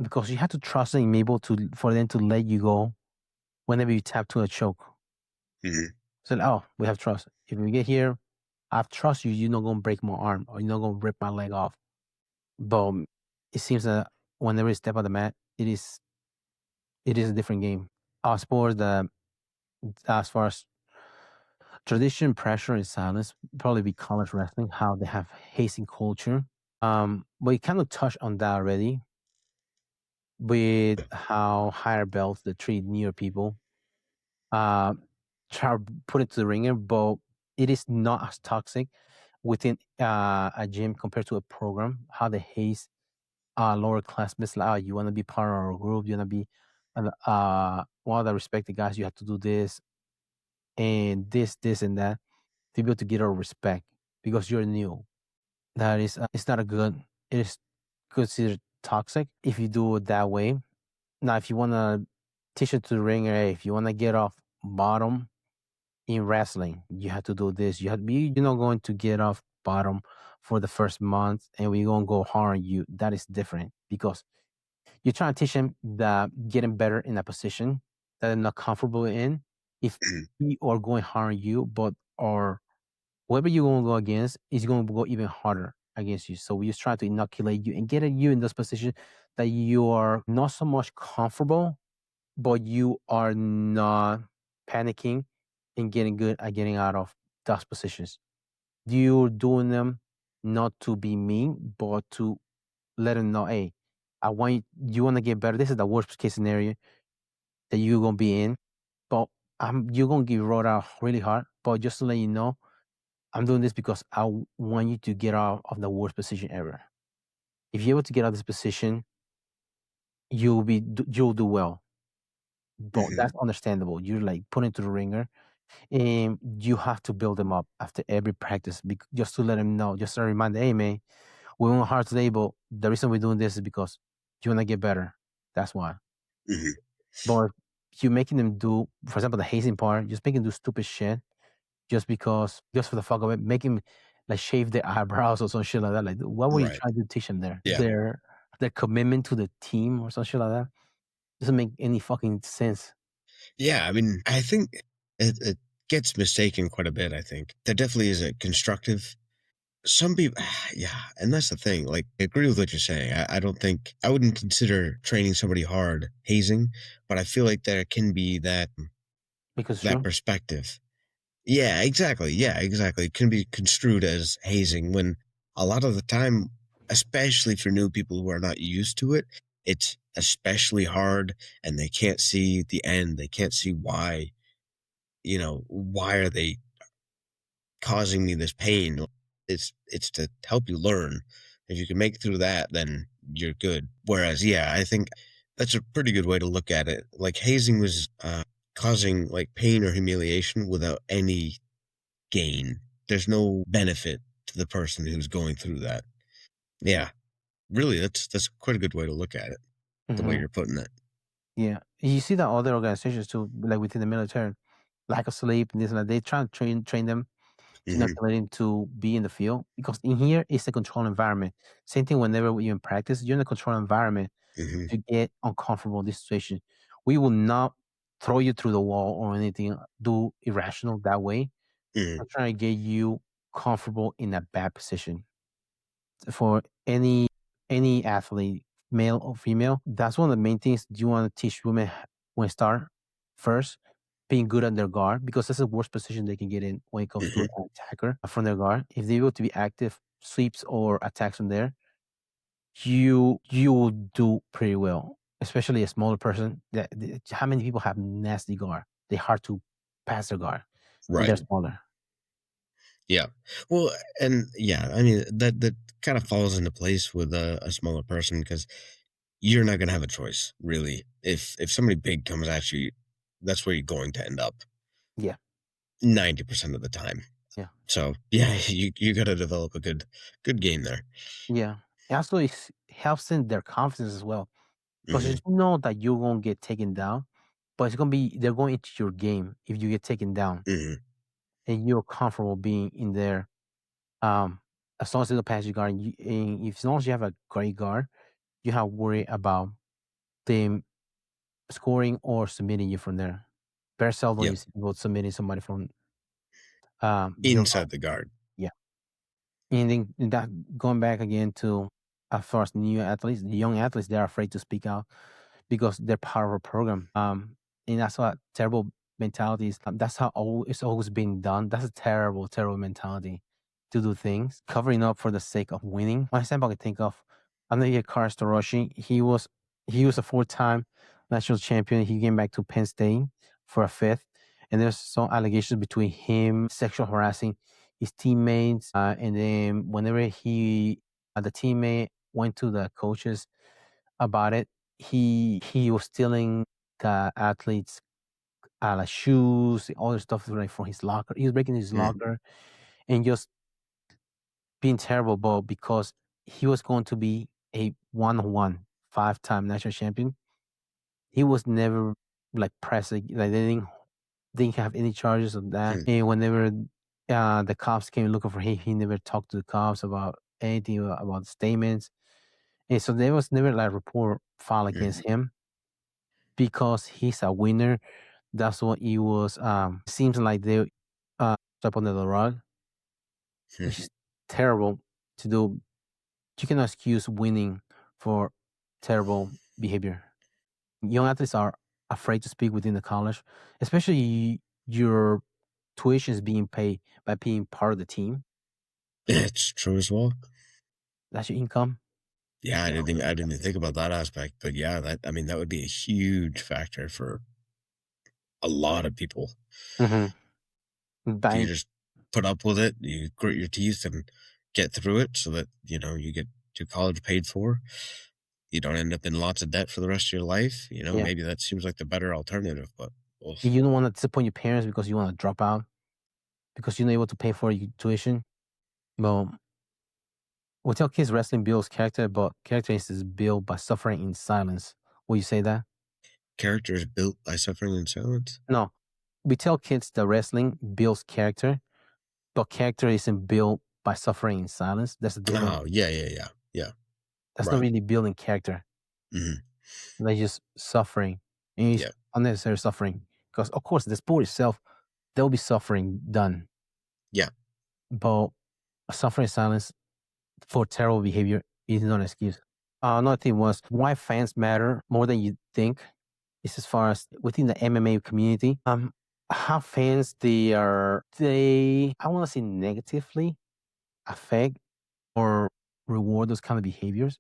because you have to trust them able to for them to let you go whenever you tap to a choke. Mhm. So, oh, we have trust. If we get here, I have trust you. You're not gonna break my arm or you're not gonna rip my leg off. But it seems that whenever you step on the mat, it is a different game. Our sport, as far as tradition, pressure, and silence, probably be college wrestling. How they have hazing culture. We kind of touched on that already with how higher belts that treat newer people. Um, try to put it to the ringer, but it is not as toxic within a gym compared to a program. How they haze lower class miss like, oh, you want to be part of our group, you want to be one of the respected guys, you have to do this and this and that to be able to get our respect because you're new. That is, it's not a good. It is considered toxic if you do it that way. Now, if you want to teach it to the ringer, hey, if you want to get off bottom in wrestling, you have to do this. You have to be. You're not going to get off bottom for the first month, and we're gonna go hard on you. That is different because you're trying to teach them that getting better in a position that they're not comfortable in. If Mhm. we are going hard on you, but or whoever you're gonna go against is gonna go even harder against you. So we just try to inoculate you and get you in this position that you are not so much comfortable, but you are not panicking and getting good at getting out of those positions. You're doing them not to be mean, but to let them know, hey, I want you want to get better. This is the worst case scenario that you're gonna be in, but you're gonna get rolled out really hard. But just to let you know, I'm doing this because want you to get out of the worst position ever. If you're able to get out of this position, you'll do well. But Mhm. that's understandable. You're like put into the ringer, and you have to build them up after every practice, just to let them know, just a reminder. Hey, man, we went hard today, but the reason we're doing this is because you want to get better. That's why. Mhm. But if you're making them do, for example, the hazing part, just making them do stupid shit just for the fuck of it, make him like shave their eyebrows or some shit like that. Like, what were you Right. trying to teach them there? Yeah. Their commitment to the team or some shit like that doesn't make any fucking sense. Yeah, I mean, I think it gets mistaken quite a bit, I think. There definitely is a constructive. Some people, yeah, and that's the thing. Like, I agree with what you're saying. I don't think I wouldn't consider training somebody hard hazing, but I feel like there can be because that true. perspective. Yeah, exactly. Yeah, exactly. It can be construed as hazing when a lot of the time, especially for new people who are not used to it, it's especially hard and they can't see the end. They can't see why, why are they causing me this pain? It's to help you learn. If you can make it through that, then you're good. Whereas, yeah, I think that's a pretty good way to look at it. Like hazing was causing like pain or humiliation without any gain. There's no benefit to the person who's going through that. Yeah, really, that's quite a good way to look at it. The way Hmm. you're putting it. Yeah, you see that other organizations too, like within the military, lack of sleep and this and that. They try to train them to not Hmm. let him to be in the field because in here it's a controlled environment. Same thing whenever you in practice, you're in a controlled environment. Hmm. If you get uncomfortable in this situation, we will not throw you through the wall or anything, do irrational that way. Hmm. I'm trying to get you comfortable in a bad position. For any athlete, male or female, that's one of the main things you want to teach women when start first, being good at their guard because that's the worst position they can get in when it comes to Hmm. an attacker from their guard. If they're able to be active, sweeps or attacks from there, you will do pretty well. Especially a smaller person. How many people have nasty guard? They're hard to pass their guard when Right. they're smaller. Yeah. Well, and yeah, I mean that kind of falls into place with a smaller person because you're not gonna have a choice, really. If somebody big comes at you, that's where you're going to end up Yeah, 90% of the time. yeah, So yeah, you got to develop a good game there. yeah. It also helps in their confidence as well. Because you Hmm. know that you're gonna get taken down, but it's gonna be they're going into your game if you get taken down Hmm. and you're comfortable being in there. Um, as long as they don't pass your guard, and if as long as you have a great guard, you have worry about them scoring or submitting you from there. Very seldom Yep. you see people submitting somebody from zero guard. Inside the guard. Yeah. And then that going back again to as far as new athletes, the young athletes, they're afraid to speak out because they're part of a program. And that's what terrible mentality is. That's how it's always been done. That's a terrible, terrible mentality to do things, covering up for the sake of winning. One example I can think of, I know Hikaru Toroshi. He was a 4-time national champion. He came back to Penn State for a fifth, and there's some allegations between him sexual harassing his teammates. And then whenever the teammate went to the coaches about it, he was stealing the athletes' like shoes, all the stuff like from his locker. He was breaking his Mm. locker and just being terrible, but because he was going to be a one-on-one 5-time national champion, he was never like pressed. Like they didn't have any charges of that. Hmm. And whenever the cops came looking for him, he never talked to the cops about anything about the statements. And so there was never like report filed Hmm. against him because he's a winner. That's what he was. Seems like they swept under the rug, which is terrible to do. You cannot excuse winning for terrible behavior. Young athletes are afraid to speak within the college, especially your tuition is being paid by being part of the team. It's true as well. That's your income. Yeah, I didn't even think about that aspect, but yeah, that I mean that would be a huge factor for a lot of people. Hmm. You By just put up with it, you grit your teeth and get through it so that, you get your college paid for. You don't end up in lots of debt for the rest of your life. Yeah, Maybe that seems like the better alternative, but oof. you don't want to disappoint your parents because you want to drop out because you're not able to pay for your tuition. Well, we tell kids wrestling builds character, but character is built by suffering in silence. Will you say that? Character is built by suffering in silence. No. We tell kids that wrestling builds character, but character isn't built by suffering in silence. That's the difference. Oh, yeah, yeah, yeah. Yeah. That's not Right. really building character. Hmm. That's just suffering. And it's Yeah. unnecessary suffering. Because of course the sport itself, there will be suffering done. Yeah. But suffering in silence for terrible behavior is not an excuse. Another thing was why fans matter more than you think is as far as within the MMA community. How fans they I want to say negatively affect or reward those kind of behaviors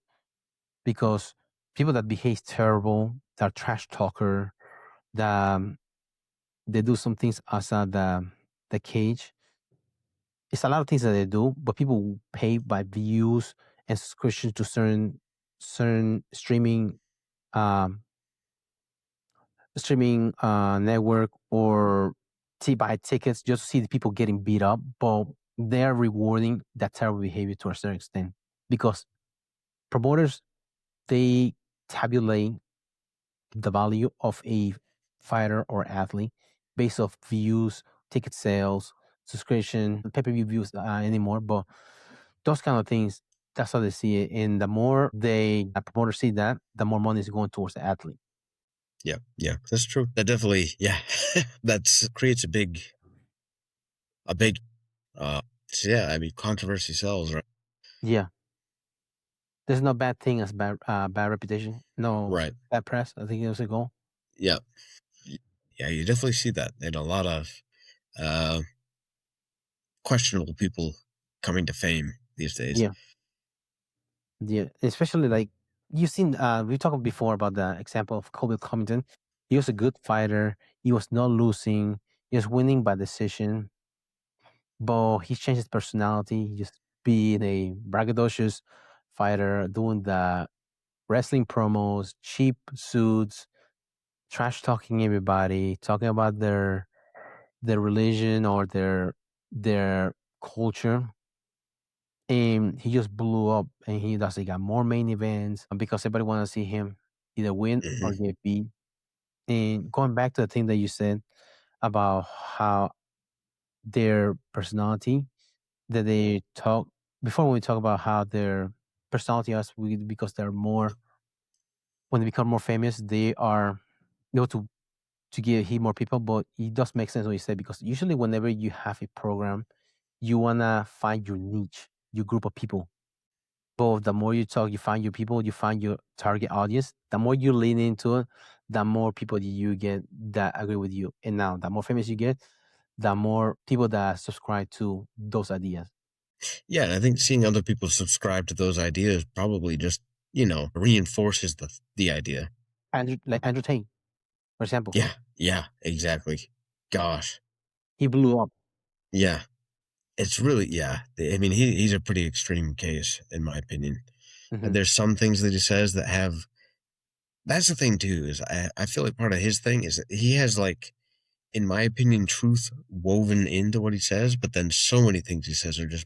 because people that behave terrible, that are trash talker, that they do some things outside the cage. It's a lot of things that they do, but people pay by views and subscription to certain um streaming network or buy tickets just to see the people getting beat up, but they're rewarding that terrible behavior to a certain extent because promoters they tabulate the value of a fighter or athlete based off views, ticket sales, subscription, pay-per-view views anymore, but those kind of things, that's how they see it. And the more the promoter see that, the more money is going towards the athlete. Yeah. Yeah. That's true. That definitely, yeah, that's creates a big, uh, yeah, I mean, controversy sells, right? Yeah. There's no bad thing as bad reputation. No Right. bad press. I think it was a goal. Yeah. Yeah. You definitely see that in a lot of, uh, questionable people coming to fame these days. Yeah. Yeah. Especially like you've seen we talked before about the example of Colby Covington. He was a good fighter. He was not losing. He was winning by decision. But he changed his personality. He just being a braggadocious fighter, doing the wrestling promos, cheap suits, trash talking everybody, talking about their religion or their culture. And he just blew up and he got more main events because everybody wanna see him either win or Hmm. get beat. And going back to the thing that you said about how their personality that they talk before when we talk about how their personality is because they're more when they become more famous, they are able to get hit more people. But it does make sense what you said because usually whenever you have a program, you wanna find your niche, your group of people. But the more you talk, you find your people, you find your target audience. The more you lean into it, the more people you get that agree with you. And now, the more famous you get, the more people that subscribe to those ideas. Yeah. And I think seeing other people subscribe to those ideas probably just, reinforces the idea. Like Andrew Tate, for example, Yeah. Yeah. Exactly. Gosh. he blew up. Yeah. It's really, yeah. I mean, he's a pretty extreme case, in my opinion. And Hmm. there's some things that he says that have, that's the thing too, is I feel like part of his thing is that he has like, in my opinion, truth woven into what he says, but then so many things he says are just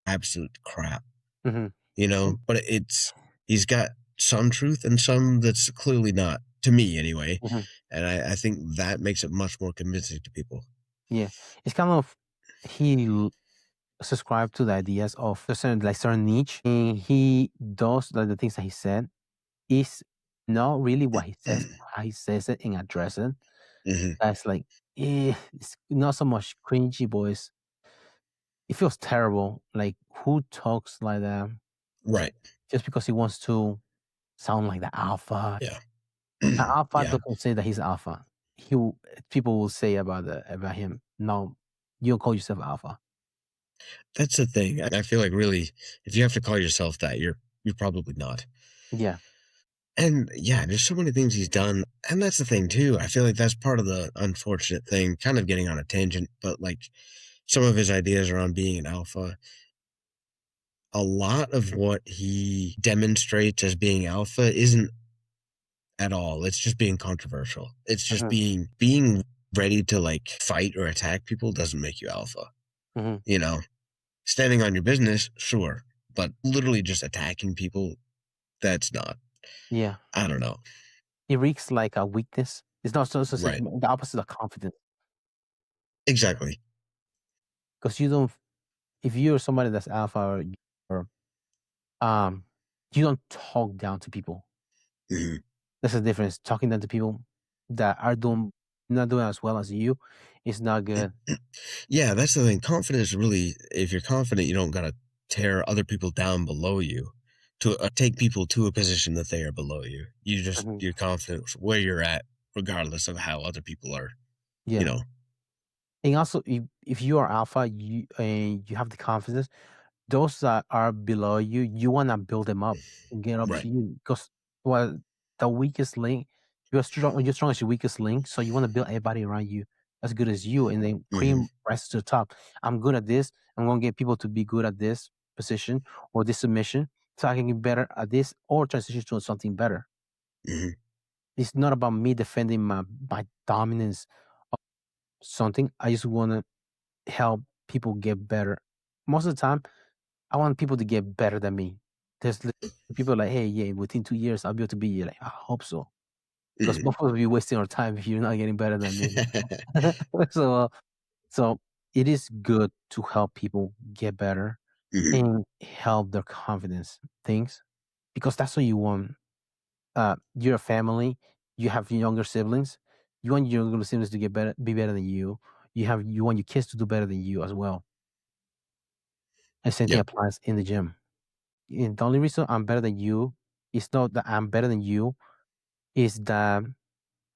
absolute crap, Hmm. but he's got some truth and some that's clearly not, to me anyway. Hmm. And I think that makes it much more convincing to people. Yeah, it's kind of he subscribed to the ideas of a certain niche, and he does like the things that he said is not really what he says, how he says it and address it. Hmm. That's like, it's not so much cringy, boys. It feels terrible. Like, who talks like that Right. just because he wants to sound like the alpha? Yeah. An alpha Yeah. doesn't say that he's alpha. People will say about him, no, you don't call yourself alpha. That's the thing. I feel like really, if you have to call yourself that, you're probably not. Yeah. And yeah, there's so many things he's done. And that's the thing too. I feel like that's part of the unfortunate thing, kind of getting on a tangent, but like some of his ideas around being an alpha, a lot of what he demonstrates as being alpha isn't at all. It's just being controversial. It's just Hmm. being ready to like fight or attack people doesn't make you alpha. Hmm. You know, standing on your business, sure, but literally just attacking people, that's not. Yeah. I don't know. It reeks like a weakness. It's not so to say Right. the opposite of confidence. Exactly. Because you don't if you're somebody that's alpha or um you don't talk down to people. Mhm. That's the difference. Talking down to people that are doing not doing as well as you, it's not good. Yeah, that's the thing. Confidence really, if you're confident, you don't gotta tear other people down below you to take people to a position that they are below you. Mhm. You're confident where you're at, regardless of how other people are, you Yeah. know. And also, if you are alpha, you and you have the confidence, those that are below you, you wanna build them up and get up Right. to you because, well, the weakest link, you're strong as your weakest link, so you wanna build everybody around you as good as you, and then Hmm. cream rises to the top. I'm good at this. I'm gonna get people to be good at this position or this submission, so I can get better at this or transition to something better. Hmm. It's not about me defending my dominance of something. I just wanna help people get better. Most of the time, I want people to get better than me. There's people like, hey, yeah, within 2 years, I'll be able to be you. Like, I hope so. Because Hmm. both of us will be wasting our time if you're not getting better than me. so, so it is good to help people get better Hmm. and help their confidence things because that's what you want. You're a family. You have younger siblings. You want your younger siblings to get better, be better than you. You want your kids to do better than you as well. And same thing Yep. applies in the gym. And the only reason I'm better than you is not that I'm better than you, is that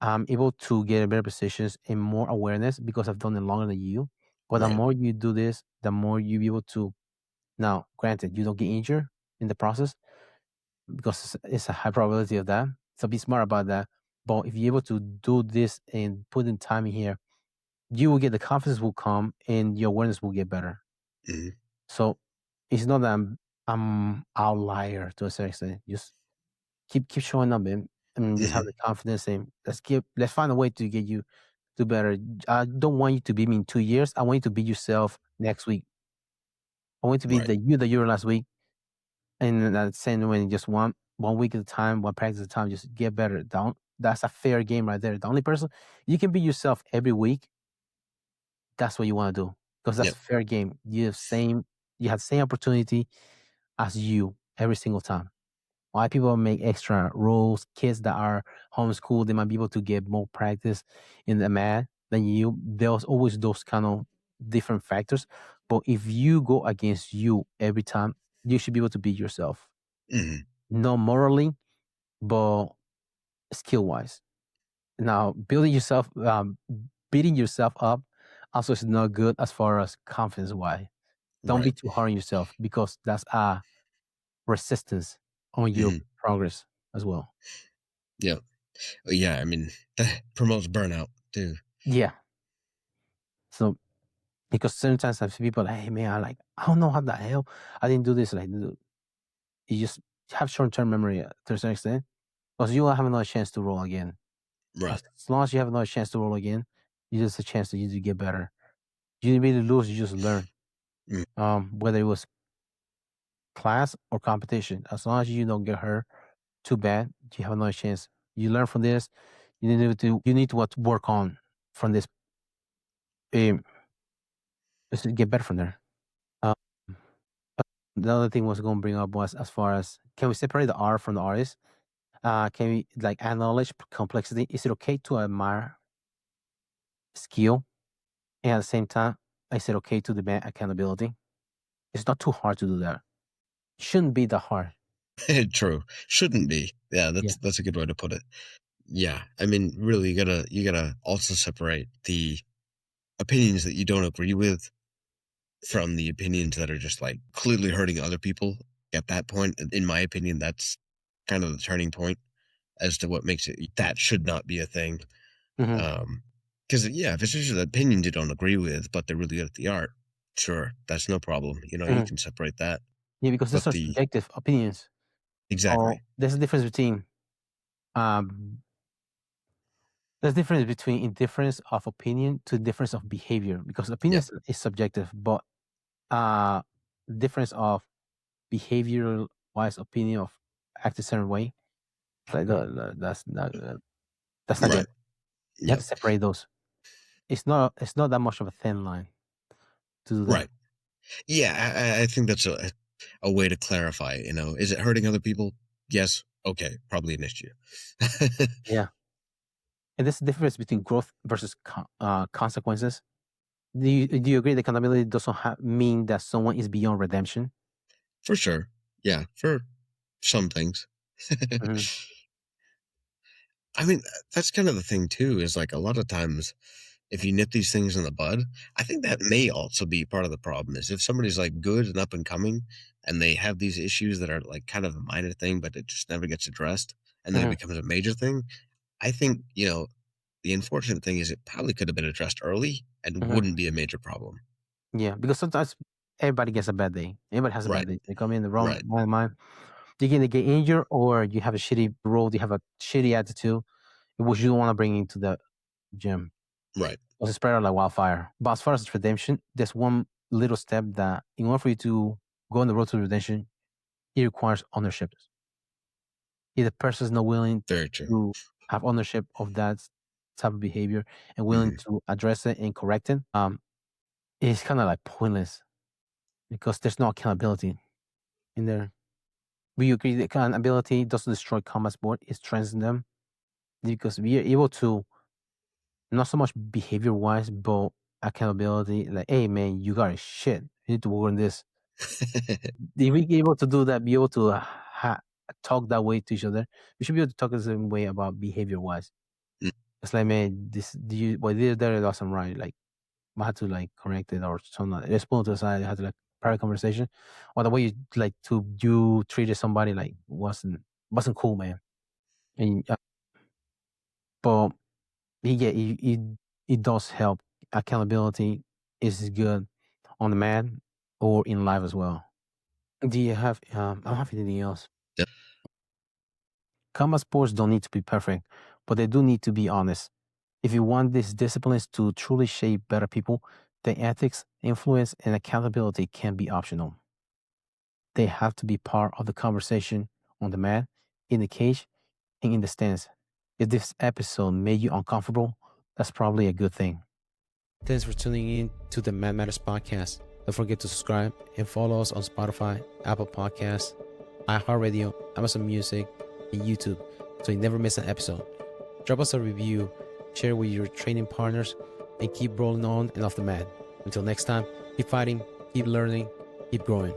I'm able to get better positions and more awareness because I've done it longer than you. But the Right. more you do this, the more you be able to. Now, granted, you don't get injured in the process because it's a high probability of that. So be smart about that. But if you're able to do this and put in time in here, you will get the confidence will come and your awareness will get better. Hmm. So it's not that I'm outlier to a certain extent. Just keep showing up, man, and just have Hmm. the confidence and let's find a way to get you to better. I don't want you to beat me in 2 years. I want you to be yourself next week. I want you to be Right. the you that you were last week, and that same way, just one week at a time, one practice at a time, just get better. Don't That's a fair game right there. The only person you can be yourself every week. That's what you want to do because that's Yep. a fair game. You have same opportunity as you every single time. Why people make extra rules? Kids that are homeschooled, they might be able to get more practice in the mat than you. There's always those kind of different factors. But if you go against you every time, you should be able to beat yourself. Hmm. Not morally, but skill wise. Now, beating yourself up also is not good as far as confidence wise. Don't be Right. too hard on yourself because that's a resistance on your Hmm. progress as well. Yep. Yeah. I mean, that promotes burnout too. Yeah. So because sometimes I see people like, hey man, I don't know how the hell I didn't do this. Like you just have short term memory to a certain extent. Because you will have another chance to roll again. Right. As long as you have another chance to roll again, you just a chance to you to get better. You didn't really lose, you just learn. Mm. Whether it was class or competition. As long as you don't get hurt too bad, you have another chance. You learn from this. You need to what work on from this. Um, just to get better from there. Um, the other thing was going to bring up was as far as can we separate the art from the artist? Can we like acknowledge complexity? Is it okay to admire skill and at the same time, is it okay to demand accountability? It's not too hard to do that. Shouldn't be that hard. True. Shouldn't be. Yeah, Yeah. that's a good way to put it. Yeah. I mean, really, you gotta also separate the opinions that you don't agree with from the opinions that are just like clearly hurting other people. At that point, in my opinion, that's kind of the turning point as to what makes it that should not be a thing. Hmm. Um, because yeah, if it's just an opinion you don't agree with, but they're really good at the art, sure, that's no problem. You know, you Hmm. can separate that. Yeah, because these But are the subjective opinions. exactly, Oh, um, there's a difference between indifference of opinion to difference of behavior because yep, opinions is subjective, but uh, difference of behavioral wise opinion of act a certain way. It's like that's not good. right, You have yep, to separate those. It's not that much of a thin line to do that. right. Yeah, I think that's a way to clarify. You know, is it hurting other people? Yes. Okay, probably an issue. Yeah. And there's a difference between growth versus consequences. Do you agree that accountability doesn't mean that someone is beyond redemption? For sure. Yeah, for some things. Mhm. I mean, that's kind of the thing too, is like a lot of times if you nip these things in the bud, I think that may also be part of the problem is if somebody's like good and up and coming and they have these issues that are like kind of a minor thing, but it just never gets addressed and then it Mhm. becomes a major thing. I think, the unfortunate thing is it probably could have been addressed early and Mhm. wouldn't be a major problem. Yeah, because sometimes everybody gets a bad day. Everybody has a Right. bad day. They come in the wrong Right. mind. You can get injured, or you have a shitty role. You have a shitty attitude, which you don't want to bring into the gym. Right. Because it's spread out like wildfire. But as far as redemption, there's one little step that, in order for you to go on the road to redemption, it requires ownership. If the person is not willing Very true. to have ownership of that type of behavior and willing Mhm. to address it and correct it, it's kind of like pointless because there's no accountability in there. We agree that accountability doesn't destroy combat sport; it strengthens them because we are able to not so much behavior wise, but accountability. Like, hey man, you got a shit. You need to work on this. If we able to do that, be able to talk that way to each other, we should be able to talk the same way about behavior wise. Mm. It's like, man, this do you what you did there wasn't right. Like, I had to like correct it or something. Like, let's pull it to the side. I had to like private conversation, or the way you treated somebody like wasn't cool, man. And but yeah, it does help. Accountability is good on the mat or in life as well. Do you have? I don't have anything else. Yep. Combat sports don't need to be perfect, but they do need to be honest. If you want these disciplines to truly shape better people, then ethics, influence, and accountability can be optional. They have to be part of the conversation on the mat, in the cage, and in the stands. If this episode made you uncomfortable, that's probably a good thing. Thanks for tuning in to the Mad Matters podcast. Don't forget to subscribe and follow us on Spotify, Apple Podcasts, iHeartRadio, Amazon Music, and YouTube so you never miss an episode. Drop us a review, share with your training partners, and keep rolling on and off the mat. Until next time, keep fighting, keep learning, keep growing.